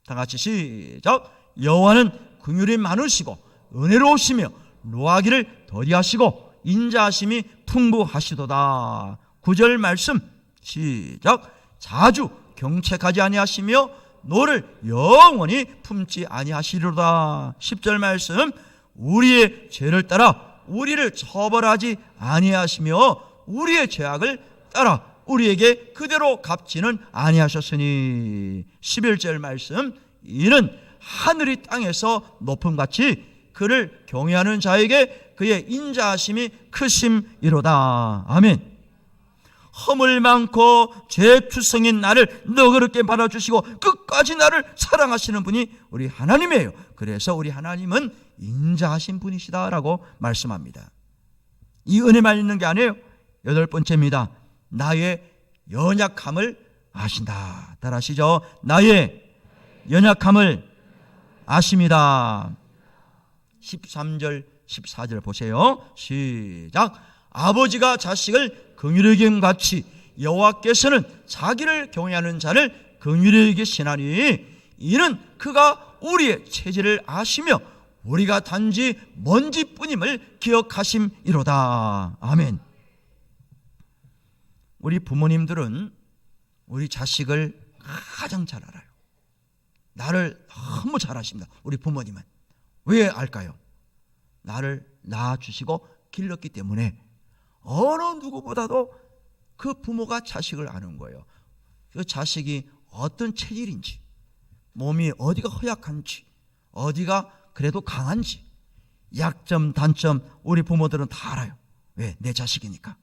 다 같이 시작. 여호와는 긍휼이 많으시고 은혜로우시며 노하기를 더디하시고 인자하심이 풍부하시도다. 9절 말씀 시작. 자주 경책하지 아니하시며 노를 영원히 품지 아니하시리로다. 10절 말씀. 우리의 죄를 따라 우리를 처벌하지 아니하시며 우리의 죄악을 따라 우리에게 그대로 갚지는 아니하셨으니. 11절 말씀. 이는 하늘이 땅에서 높음같이 그를 경외하는 자에게 그의 인자하심이 크심이로다. 아멘. 허물 많고 죄투성인 나를 너그럽게 받아주시고 끝까지 나를 사랑하시는 분이 우리 하나님이에요. 그래서 우리 하나님은 인자하신 분이시다라고 말씀합니다. 이 은혜만 있는 게 아니에요. 8번째입니다. 나의 연약함을 아신다. 따라하시죠. 나의 연약함을 아십니다. 13절 14절 보세요. 시작. 아버지가 자식을 긍휼히 여김 같이 여호와께서는 자기를 경외하는 자를 긍휼히 여기시나니 이는 그가 우리의 체질을 아시며 우리가 단지 먼지뿐임을 기억하심이로다. 아멘. 우리 부모님들은 우리 자식을 가장 잘 알아요. 나를 너무 잘 아십니다. 우리 부모님은. 왜 알까요? 나를 낳아주시고 길렀기 때문에 어느 누구보다도 그 부모가 자식을 아는 거예요. 그 자식이 어떤 체질인지, 몸이 어디가 허약한지, 어디가 그래도 강한지, 약점, 단점 우리 부모들은 다 알아요. 왜? 내 자식이니까.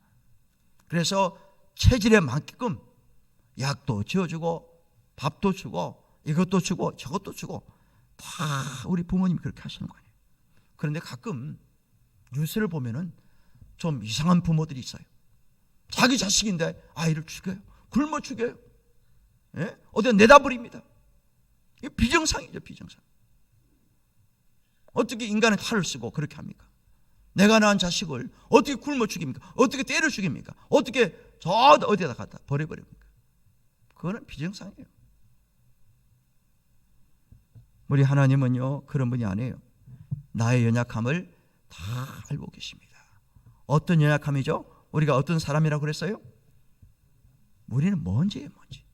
그래서 체질에 맞게끔 약도 지어주고 밥도 주고 이것도 주고 저것도 주고 다 우리 부모님이 그렇게 하시는 거예요. 그런데 가끔 뉴스를 보면은 좀 이상한 부모들이 있어요. 자기 자식인데 아이를 죽여요. 굶어 죽여요. 예? 어디다 내다 버립니다. 이게 비정상이죠, 비정상. 어떻게 인간은 칼을 쓰고 그렇게 합니까? 내가 낳은 자식을 어떻게 굶어 죽입니까? 어떻게 때려 죽입니까? 어떻게 저 어디에다 갖다 버려버립니까? 그거는 비정상이에요. 우리 하나님은요 그런 분이 아니에요. 나의 연약함을 다 알고 계십니다. 어떤 연약함이죠? 우리가 어떤 사람이라고 그랬어요? 우리는 먼지예요, 먼지.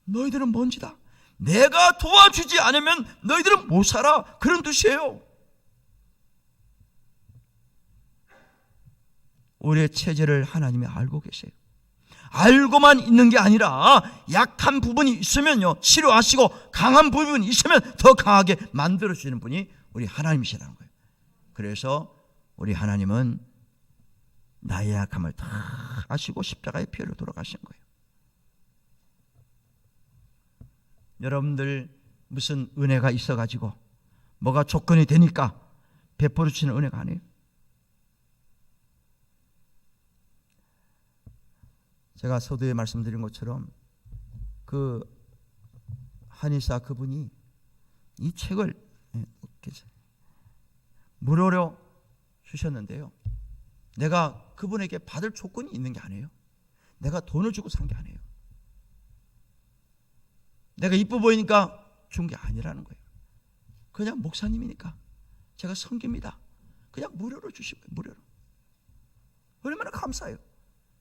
너희들은 먼지다. 내가 도와주지 않으면 너희들은 못 살아. 그런 뜻이에요. 우리의 체질을 하나님이 알고 계세요. 알고만 있는 게 아니라 약한 부분이 있으면요 치료하시고 강한 부분이 있으면 더 강하게 만들어주시는 분이 우리 하나님이시라는 거예요. 그래서 우리 하나님은 나의 약함을 다 아시고 십자가의 피로 돌아가신 거예요. 여러분들 무슨 은혜가 있어가지고 뭐가 조건이 되니까 베풀어 주시는 은혜가 아니에요. 제가 서두에 말씀드린 것처럼 그 한의사 그분이 이 책을 무료로 주셨는데요, 내가 그분에게 받을 조건이 있는 게 아니에요. 내가 돈을 주고 산 게 아니에요. 내가 이뻐 보이니까 준 게 아니라는 거예요. 그냥 목사님이니까 제가 섬깁니다. 그냥 무료로 주신 거예요. 무료로. 얼마나 감사해요.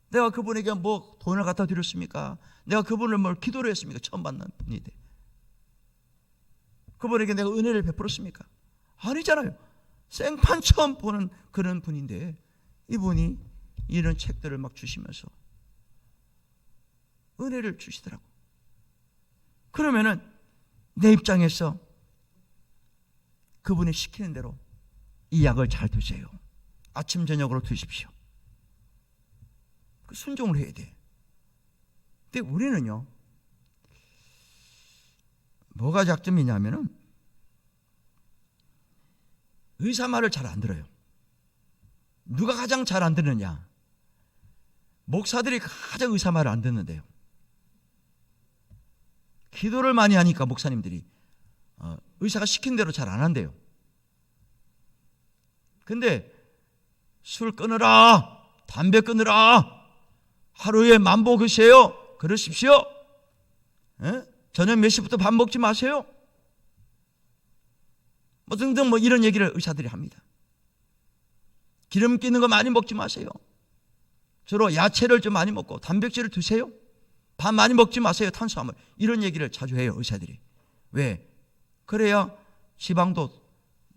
내가 그분에게 뭐 돈을 갖다 드렸습니까? 내가 그분을 뭘 기도를 했습니까? 처음 만난 분인데 그분에게 내가 은혜를 베풀었습니까? 아니잖아요. 생판 처음 보는 그런 분인데 이분이 이런 책들을 막 주시면서 은혜를 주시더라고. 그러면은 내 입장에서 그분이 시키는 대로 이 약을 잘 드세요. 아침 저녁으로 드십시오. 순종을 해야 돼. 근데 우리는요 뭐가 약점이냐면은 의사 말을 잘 안 들어요. 누가 가장 잘 안 듣느냐? 목사들이 가장 의사 말을 안 듣는데요. 기도를 많이 하니까 목사님들이 의사가 시킨 대로 잘 안 한대요. 근데 술 끊으라, 담배 끊으라, 하루에 만보 드세요, 그러십시오. 저녁 몇 시부터 밥 먹지 마세요. 뭐 등등 뭐 이런 얘기를 의사들이 합니다. 기름 끼는 거 많이 먹지 마세요. 주로 야채를 좀 많이 먹고 단백질을 드세요. 밥 많이 먹지 마세요. 탄수화물. 이런 얘기를 자주 해요, 의사들이. 왜? 그래야 지방도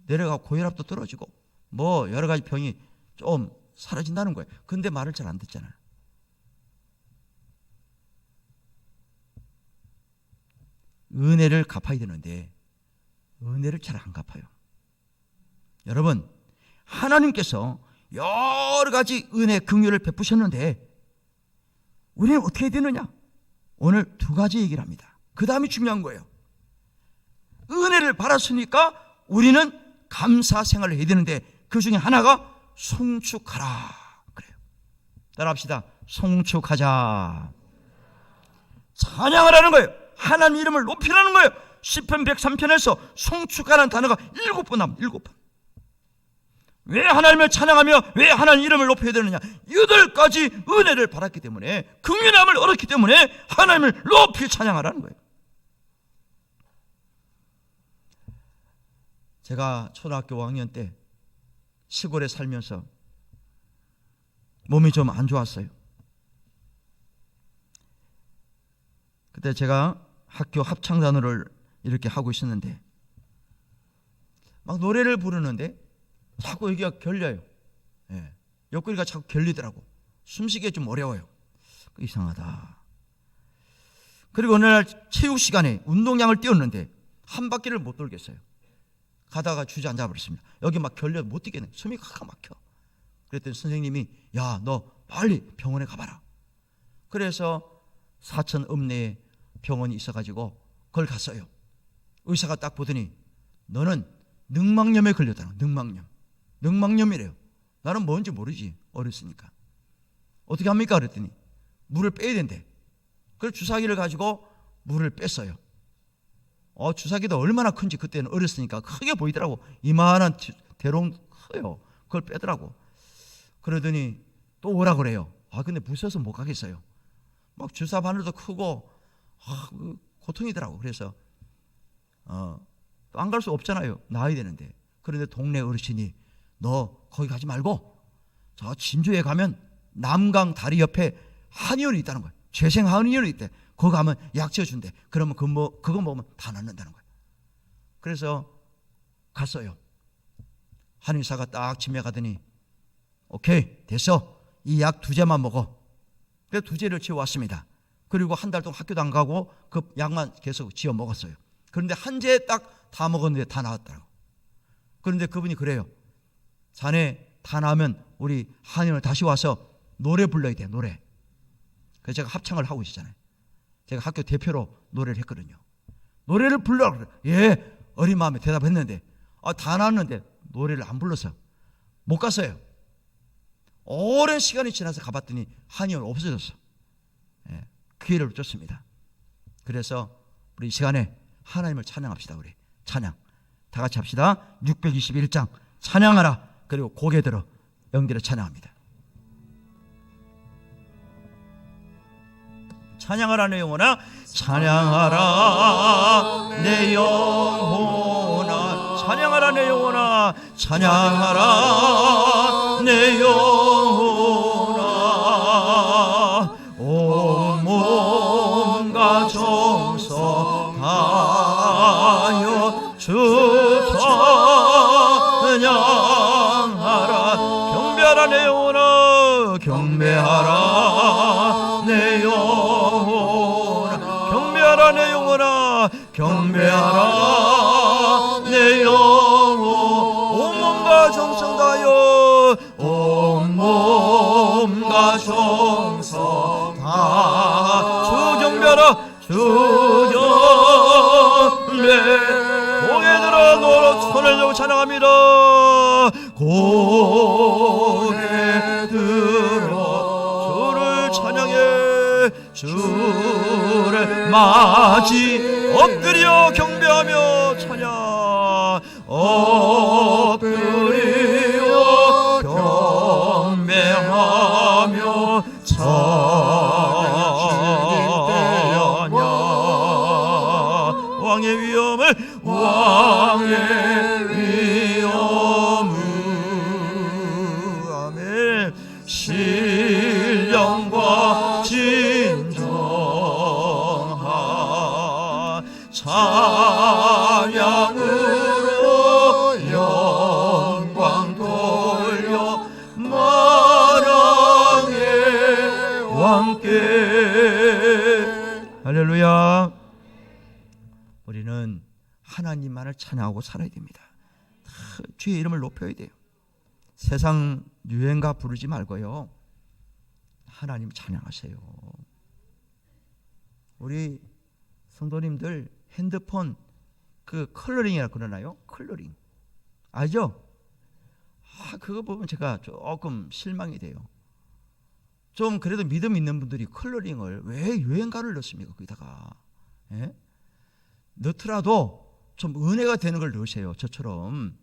내려가고 고혈압도 떨어지고 뭐 여러 가지 병이 좀 사라진다는 거예요. 근데 말을 잘 안 듣잖아요. 은혜를 갚아야 되는데 은혜를 잘 안 갚아요. 여러분, 하나님께서 여러 가지 은혜, 긍휼을 베푸셨는데 우리는 어떻게 해야 되느냐? 오늘 두 가지 얘기를 합니다. 그 다음이 중요한 거예요. 은혜를 받았으니까 우리는 감사 생활을 해야 되는데 그 중에 하나가 송축하라 그래요. 따라합시다. 송축하자. 찬양하라는 거예요. 하나님 이름을 높이라는 거예요. 시편 103편에서 송축하라는 단어가 7번 나옵니다. 7번. 왜 하나님을 찬양하며 왜 하나님 이름을 높여야 되느냐? 8가지 은혜를 받았기 때문에, 긍휼함을 얻었기 때문에 하나님을 높이 찬양하라는 거예요. 제가 초등학교 5학년 때 시골에 살면서 몸이 좀 안 좋았어요. 그때 제가 학교 합창단을 이렇게 하고 있었는데 막 노래를 부르는데 자꾸 여기가 결려요. 예. 옆구리가 자꾸 결리더라고. 숨쉬기가 좀 어려워요. 이상하다. 그리고 어느 날 체육 시간에 운동장을 뛰었는데 한 바퀴를 못 돌겠어요. 가다가 주저앉아 버렸습니다. 여기 막 결려 못 뛰겠네. 숨이 칵 막혀. 그랬더니 선생님이 야, 너 빨리 병원에 가봐라. 그래서 사천 읍내에 병원이 있어가지고 그걸 갔어요. 의사가 딱 보더니 너는 늑막염에 걸렸다는 늑막염. 늑막염이래요. 나는 뭔지 모르지. 어렸으니까. 어떻게 합니까? 그랬더니 물을 빼야 된대. 그래서 주사기를 가지고 물을 뺐어요. 주사기도 얼마나 큰지 그때는 어렸으니까 크게 보이더라고. 이만한 대롱 커요. 그걸 빼더라고. 그러더니 또 오라 그래요. 근데 무서워서 못 가겠어요. 막 주사 바늘도 크고 고통이더라고. 그래서 안 갈 수 없잖아요. 나와야 되는데. 그런데 동네 어르신이 너 거기 가지 말고 저 진주에 가면 남강 다리 옆에 한의원이 있다는 거예요. 재생 한의원이 있대. 거기 가면 약 지어준대. 그러면 그거 먹으면 다 낫는다는 거예요. 그래서 갔어요. 한의사가 딱 집에 가더니 오케이 됐어. 이 약 2제만 먹어. 그래서 2제를 지어왔습니다. 그리고 한 달 동안 학교도 안 가고 그 약만 계속 지어 먹었어요. 그런데 한 제 딱 다 먹었는데 다 나왔더라고. 그런데 그분이 그래요. 자네 다 나으면 우리 한의원을 다시 와서 노래 불러야 돼. 노래. 그래서 제가 합창을 하고 있었잖아요. 제가 학교 대표로 노래를 했거든요. 노래를 불러. 예, 어린 마음에 대답했는데 다 나왔는데 노래를 안 불러서 못 갔어요. 오랜 시간이 지나서 가봤더니 한의원 없어졌어. 예, 기회를 줬습니다. 그래서 우리 이 시간에 하나님을 찬양합시다. 우리 찬양 다 같이 합시다. 621장 찬양하라. 그리고 고개 들어 영들을 찬양합니다. 찬양하라 내 영혼아, 찬양하라 내 영혼아, 찬양하라 내 영혼아, 찬양하라 내 영혼아. 온 몸과 정성 다하여 주 찬양하라. 경배하라 내 영혼아, 경배하라 내 영혼아, 경배하라 내 영혼아, 경배하라 내 영혼. 온몸과 정성 다하여, 온몸과 정성 다 주 경배하라. 주 경배. 고개 들어 너로 손을 들고 찬양합니다. 고개 들어 주를 찬양해. 주를 맞이 엎드려 경배하며 찬양. 엎드려 경배하며 찬양. 왕의 위엄을, 왕의 위엄을, 아멘. 신령과 진정한 찬양으로 영광 돌려 만왕의 왕께. 할렐루야. 우리는 하나님만을 찬양하고 살아야 됩니다. 주의 이름을 높여야 돼요. 세상 유행가 부르지 말고요, 하나님 찬양하세요. 우리 성도님들 핸드폰 그 컬러링이라고 그러나요? 컬러링 알죠? 그거 보면 제가 조금 실망이 돼요. 좀 그래도 믿음 있는 분들이 컬러링을 왜 유행가를 넣습니까? 거기다가 넣더라도 좀 은혜가 되는 걸 넣으세요. 저처럼.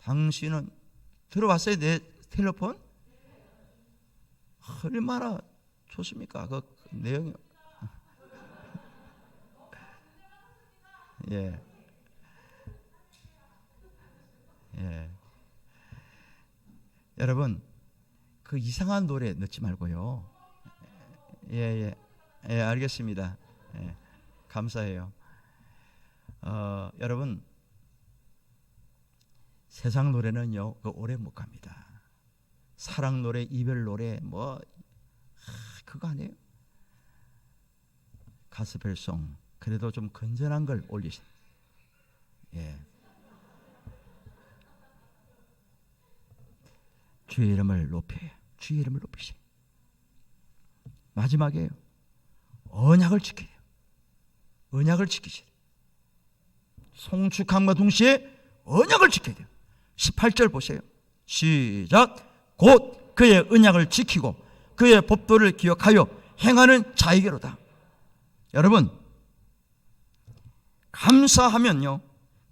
당신은 들어봤어요? 내 텔레폰? 얼마나 좋습니까? 그 내용이. 예. 여러분 그 이상한 노래 넣지 말고요. 예, 알겠습니다. 예, 감사해요. 여러분 세상 노래는요 그 오래 못 갑니다. 사랑 노래, 이별 노래 그거 아니에요? 가스펠송 그래도 좀 건전한 걸 올리시. 예. 주의 이름을 높여요. 주의 이름을 높이시. 마지막이에요. 언약을 지켜요. 언약을 지키시래. 송축함과 동시에 언약을 지켜야 돼요. 18절 보세요. 시작. 곧 그의 언약을 지키고 그의 법도를 기억하여 행하는 자에게로다. 여러분 감사하면요,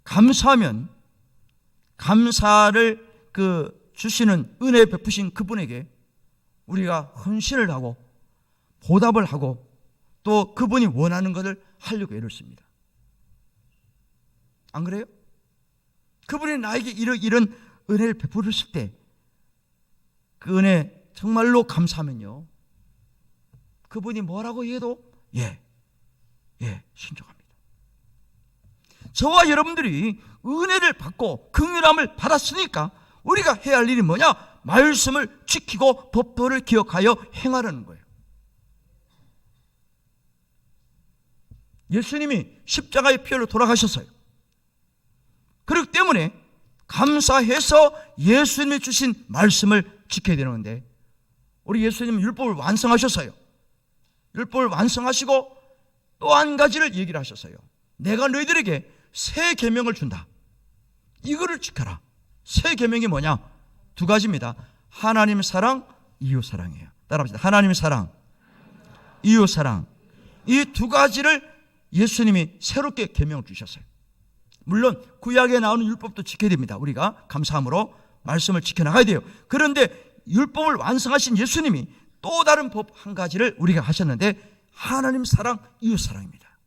감사하면 감사를 주시는 은혜 베푸신 그분에게 우리가 헌신을 하고 보답을 하고 또 그분이 원하는 것을 하려고 애를 씁니다. 안 그래요? 그분이 나에게 이런 은혜를 베풀었을 때 그 은혜 정말로 감사하면요, 그분이 뭐라고 해도 예 순종합니다. 저와 여러분들이 은혜를 받고 긍휼함을 받았으니까 우리가 해야 할 일이 뭐냐? 말씀을 지키고 법도를 기억하여 행하라는 거예요. 예수님이 십자가의 피로 돌아가셨어요. 그렇기 때문에 감사해서 예수님이 주신 말씀을 지켜야 되는데, 우리 예수님은 율법을 완성하셨어요. 율법을 완성하시고 또 한 가지를 얘기를 하셨어요. 내가 너희들에게 새 계명을 준다. 이거를 지켜라. 새 계명이 뭐냐? 두 가지입니다. 하나님 사랑, 이웃 사랑이에요. 따라합시다. 하나님 사랑, 이웃 사랑. 이 두 가지를 예수님이 새롭게 계명을 주셨어요. 물론 구약에 나오는 율법도 지켜야 됩니다. 우리가 감사함으로 말씀을 지켜나가야 돼요. 그런데 율법을 완성하신 예수님이 또 다른 법 한 가지를 우리가 하셨는데, 하나님 사랑, 이웃 사랑입니다.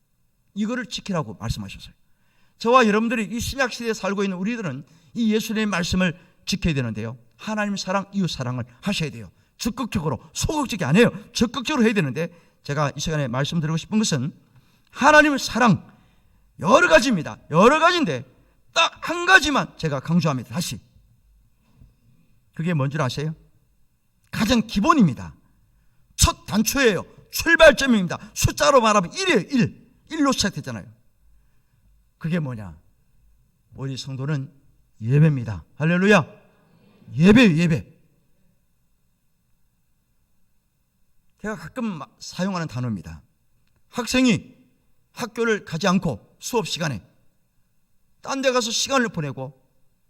이거를 지키라고 말씀하셨어요. 저와 여러분들이 이 신약 시대에 살고 있는 우리들은 이 예수님의 말씀을 지켜야 되는데요, 하나님 사랑, 이웃 사랑을 하셔야 돼요. 적극적으로, 소극적이 아니에요. 적극적으로 해야 되는데, 제가 이 시간에 말씀드리고 싶은 것은 하나님의 사랑 여러 가지입니다. 여러 가지인데 딱 한 가지만 제가 강조합니다. 다시. 그게 뭔 줄 아세요? 가장 기본입니다. 첫 단초예요. 출발점입니다. 숫자로 말하면 1이에요. 1로 시작됐잖아요. 그게 뭐냐? 우리 성도는 예배입니다. 할렐루야. 예배. 제가 가끔 사용하는 단어입니다. 학생이 학교를 가지 않고 수업 시간에 딴 데 가서 시간을 보내고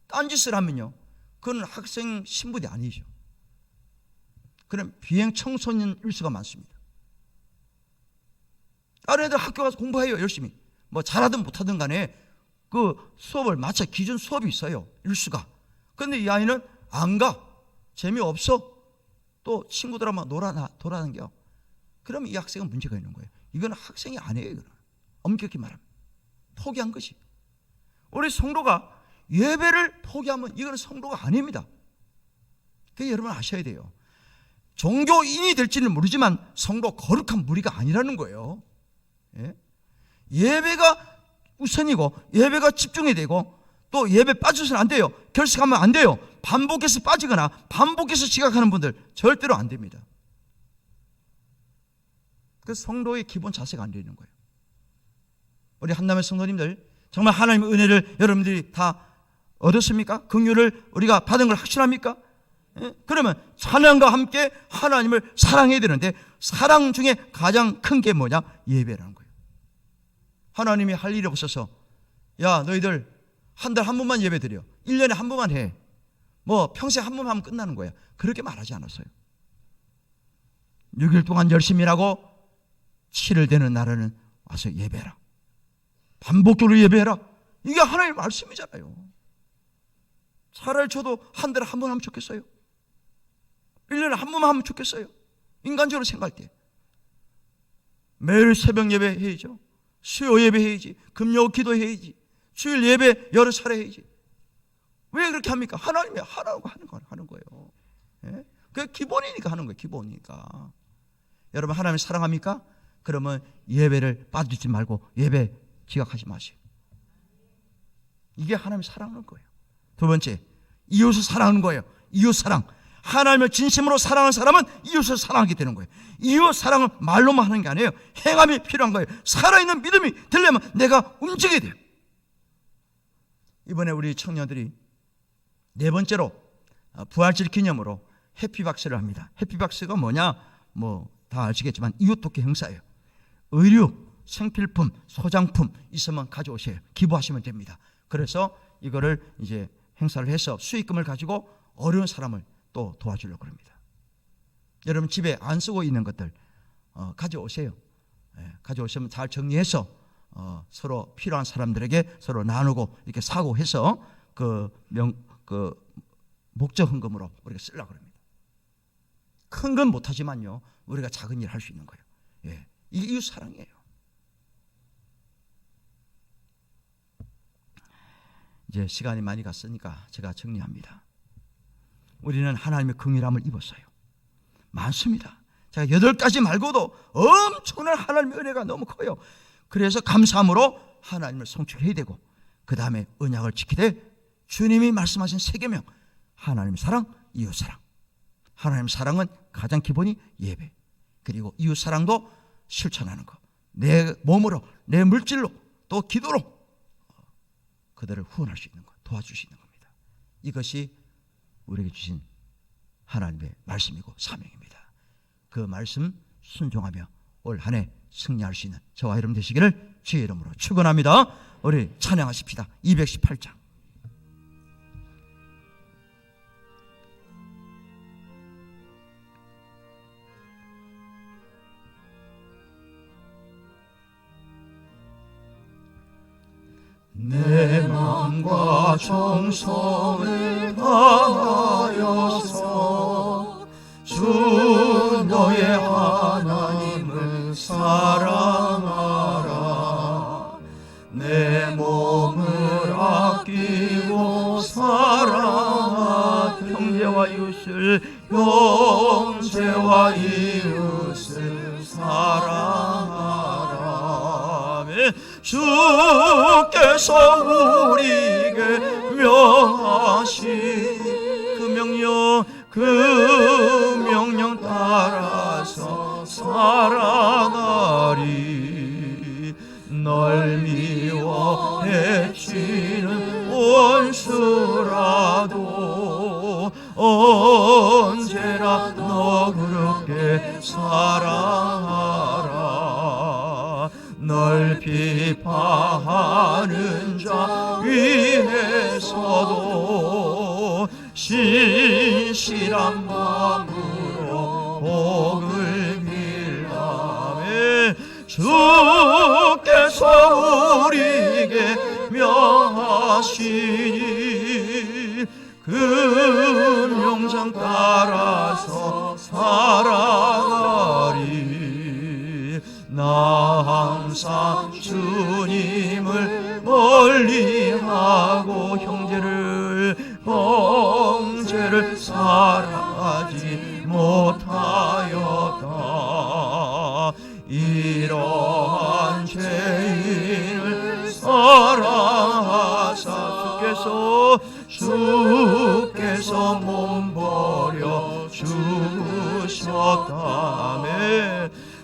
딴짓을 하면요, 그건 학생 신분이 아니죠. 그럼 비행 청소년일 수가 많습니다. 다른 애들 학교 가서 공부해요. 열심히. 뭐 잘하든 못하든 간에 그 수업을 마쳐 기준 수업이 있어요. 일수가. 그런데 이 아이는 안 가. 재미없어. 또 친구들하고 돌아다녀. 그러면 이 학생은 문제가 있는 거예요. 이건 학생이 아니에요. 이거는. 엄격히 말하면 포기한 것이. 우리 성도가 예배를 포기하면 이거는 성도가 아닙니다. 그게 여러분 아셔야 돼요. 종교인이 될지는 모르지만 성도 거룩한 무리가 아니라는 거예요. 예? 예배가 우선이고 예배가 집중이 되고 또 예배 빠져서는 안 돼요. 결석하면 안 돼요. 반복해서 빠지거나 반복해서 지각하는 분들 절대로 안 됩니다. 그 성도의 기본 자세가 안 되는 거예요. 우리 한남의 성도님들, 정말 하나님의 은혜를 여러분들이 다 얻었습니까? 긍휼을 우리가 받은 걸 확신합니까? 예? 그러면 찬양과 함께 하나님을 사랑해야 되는데, 사랑 중에 가장 큰 게 뭐냐? 예배라는 거예요. 하나님이 할 일이 없어서, 야 너희들 한 달 한 번만 예배 드려, 1년에 한 번만 해, 뭐 평생 한 번만 하면 끝나는 거야, 그렇게 말하지 않았어요. 6일 동안 열심히 일하고 7일 되는 날에는 와서 예배해라. 반복적으로 예배해라. 이게 하나님의 말씀이잖아요. 차라리 저도 한 달에 한 번 하면 좋겠어요. 1년에 한 번만 하면 좋겠어요. 인간적으로 생각할 때 매일 새벽 예배 해야죠. 수요 예배 해야지. 금요 기도 해야지. 주일 예배 여러 차례 해야지. 왜 그렇게 합니까? 하나님이 하라고 하는 거예요. 그게 기본이니까 하는 거예요. 기본이니까. 여러분 하나님 사랑합니까? 그러면 예배를 빠지지 말고 예배 지각하지 마세요. 이게 하나님 사랑하는 거예요. 두 번째, 이웃을 사랑하는 거예요. 이웃 사랑. 하나님을 진심으로 사랑하는 사람은 이웃을 사랑하게 되는 거예요. 이웃 사랑은 말로만 하는 게 아니에요. 행함이 필요한 거예요. 살아있는 믿음이 되려면 내가 움직여야 돼요. 이번에 우리 청년들이 네 번째로 부활절 기념으로 해피박스를 합니다. 해피박스가 뭐냐? 뭐 다 아시겠지만 이웃돕기 행사예요. 의류, 생필품, 소장품 있으면 가져오세요. 기부하시면 됩니다. 그래서 이거를 이제 행사를 해서 수익금을 가지고 어려운 사람을 또 도와주려고 합니다. 여러분 집에 안 쓰고 있는 것들 가져오세요. 가져오시면 잘 정리해서 서로 필요한 사람들에게 서로 나누고 이렇게 사고해서 그 목적 헌금으로 우리가 쓰려고 합니다. 큰 건 못하지만요, 우리가 작은 일 할 수 있는 거예요. 예, 이게 이웃 사랑이에요. 이제 시간이 많이 갔으니까 제가 정리합니다. 우리는 하나님의 긍휼함을 입었어요. 많습니다. 제가 8가지 말고도 엄청난 하나님의 은혜가 너무 커요. 그래서 감사함으로 하나님을 성취해야 되고, 그 다음에 언약을 지키되 주님이 말씀하신 3계명, 하나님 사랑, 이웃 사랑. 하나님 사랑은 가장 기본이 예배, 그리고 이웃 사랑도 실천하는 것. 내 몸으로, 내 물질로, 또 기도로 그들을 후원할 수 있는 것, 도와줄 수 있는 겁니다. 이것이 우리에게 주신 하나님의 말씀이고 사명입니다. 그 말씀 순종하며 올 한 해 승리할 수 있는 저와 여러분 되시기를 주의 이름으로 축원합니다. 우리 찬양하십시다. 218장. 내 마음과 정성을 다하여서 주 너의 하나님을 사랑하라. 내 몸을 아끼고 사랑하라. 형제와 이웃을 사랑하라. 주께서 우리에게 명하신 그 명령 따라서 살아가리. 널 미워 해치는 원수라도 언제나 너그럽게 사랑하라. 널 비판하는 자 위에서도 신실한 마음으로 복을 빌라매. 주께서 우리에게 명하시니 그 명령 따라서 살아가리. 나 항상 주님을 멀리하고 형제를 사랑하지 못하였다. 이러한 죄인을 사랑하사 주께서 몸버려 죽으셨다며.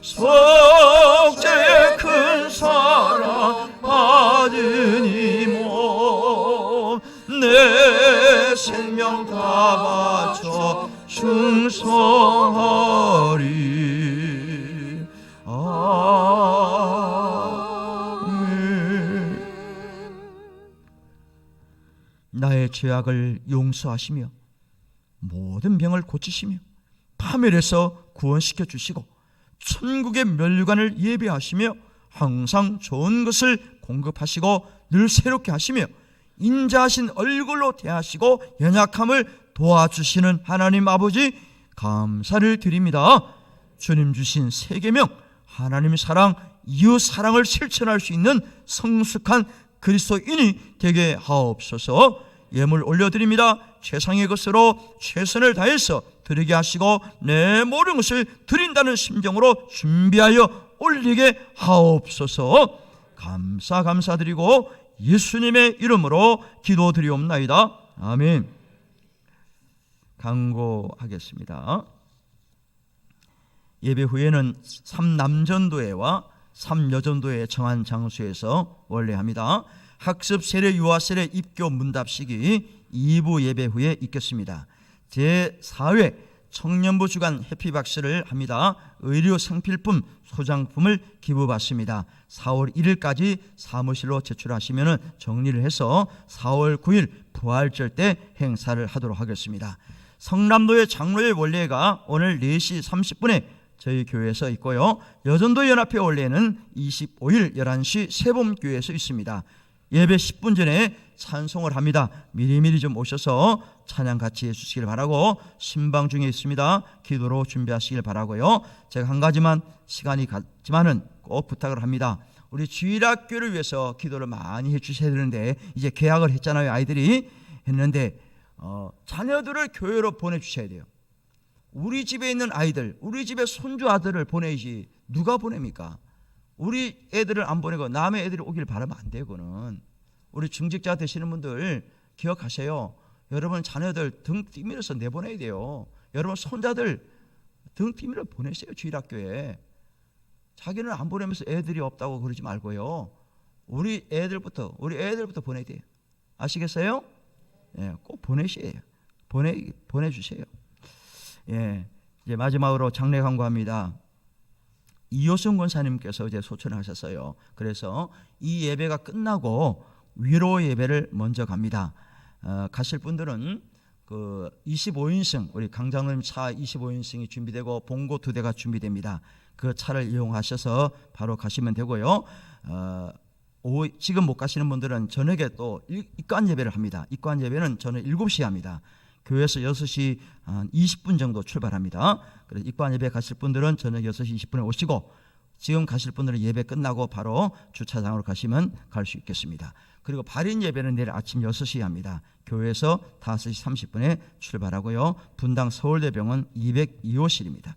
속죄의 큰 사랑 받으니 몸 내 생명 다 바쳐 충성하리. 아멘. 나의 죄악을 용서하시며 모든 병을 고치시며 파멸에서 구원시켜 주시고 천국의 면류관을 예비하시며 항상 좋은 것을 공급하시고 늘 새롭게 하시며 인자하신 얼굴로 대하시고 연약함을 도와주시는 하나님 아버지 감사를 드립니다. 주님 주신 3계명 하나님 사랑, 이웃 사랑을 실천할 수 있는 성숙한 그리스도인이 되게 하옵소서. 예물 올려드립니다. 최상의 것으로 최선을 다해서 드리게 하시고 내 모든 것을 드린다는 심정으로 준비하여 올리게 하옵소서. 감사드리고 예수님의 이름으로 기도드리옵나이다. 아멘. 강구하겠습니다. 예배 후에는 3남전도회와 3여전도회 정한 장소에서 원래 합니다. 학습 세례 유아 세례 입교 문답식이 2부 예배 후에 있겠습니다. 제4회 청년부 주간 해피박스를 합니다. 의류 생필품 소장품을 기부받습니다. 4월 1일까지 사무실로 제출하시면 정리를 해서 4월 9일 부활절 때 행사를 하도록 하겠습니다. 성남도의 장로회 원례가 오늘 4시 30분에 저희 교회에서 있고요. 여전도 연합회 원례는 25일 11시 세범교회에서 있습니다. 예배 10분 전에 찬송을 합니다. 미리미리 좀 오셔서 찬양 같이 해주시길 바라고, 신방 중에 있습니다. 기도로 준비하시길 바라고요. 제가 한 가지만 시간이 갔지만은 꼭 부탁을 합니다. 우리 주일학교를 위해서 기도를 많이 해주셔야 되는데, 이제 개학을 했잖아요. 아이들이 했는데 자녀들을 교회로 보내주셔야 돼요. 우리 집에 있는 아이들, 우리 집에 손주 아들을 보내지 누가 보냅니까? 우리 애들을 안 보내고 남의 애들이 오길 바라면 안 되고는. 우리 중직자 되시는 분들 기억하세요. 여러분 자녀들 등 뛰밀어서 내보내야 돼요. 여러분 손자들 등 뛰밀어 보내세요. 주일학교에. 자기는 안 보내면서 애들이 없다고 그러지 말고요. 우리 애들부터 보내야 돼요. 아시겠어요? 예, 꼭 보내셔야 해요. 보내주세요. 예, 이제 마지막으로 장례 간구합니다. 이효승 권사님께서 이제 소천을 하셨어요. 그래서 이 예배가 끝나고 위로 예배를 먼저 갑니다. 가실 분들은 그 25인승, 우리 강장로님 차 25인승이 준비되고 봉고 2대가 준비됩니다. 그 차를 이용하셔서 바로 가시면 되고요. 지금 못 가시는 분들은 저녁에 또 입관 예배를 합니다. 입관 예배는 저는 7시에 합니다. 교회에서 6시 한 20분 정도 출발합니다. 그래서 입관 예배 가실 분들은 저녁 6시 20분에 오시고, 지금 가실 분들은 예배 끝나고 바로 주차장으로 가시면 갈 수 있겠습니다. 그리고 발인 예배는 내일 아침 6시에 합니다. 교회에서 5시 30분에 출발하고요. 분당 서울대병원 202호실입니다.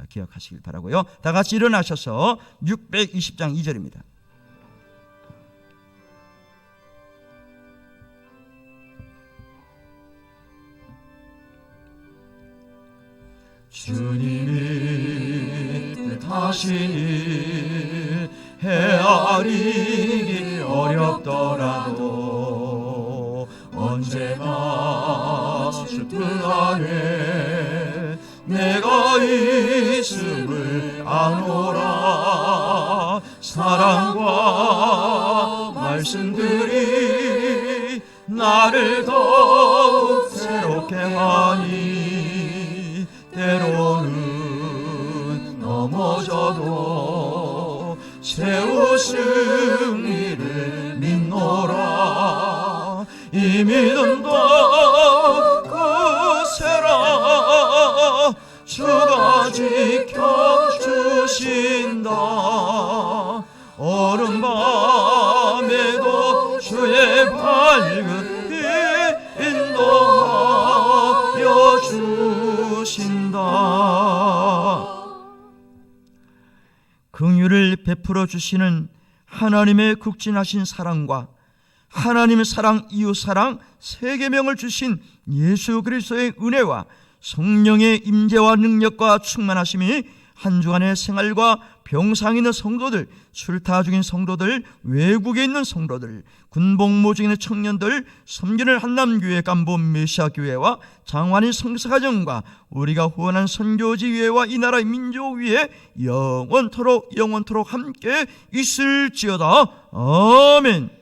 기억하시길 바라고요. 다 같이 일어나셔서 620장 2절입니다. 주님이 뜻하시니 헤아리기 어렵더라도 언제나 슬픈 안에 내가 있음을 아노라. 사랑과 말씀들이 나를 더욱 새롭게 하니 때로는 넘어져도 새우 승리를 믿노라. 이 믿음도 그세라. 주가 지켜주신다. 어른 밤에도 주의 밝은 빛 인도하여 주신다. 긍휼을 베풀어 주시는 하나님의 극진하신 사랑과 하나님의 사랑, 이웃 사랑, 세계명을 주신 예수 그리스도의 은혜와 성령의 임재와 능력과 충만하심이 한 주간의 생활과 병상 있는 성도들, 출타 중인 성도들, 외국에 있는 성도들, 군복무 중인 청년들, 섬기는 한남교회 간부 메시아교회와 장환인 성사가정과 우리가 후원한 선교지회와 이 나라의 민족위에 영원토록 함께 있을지어다. 아멘.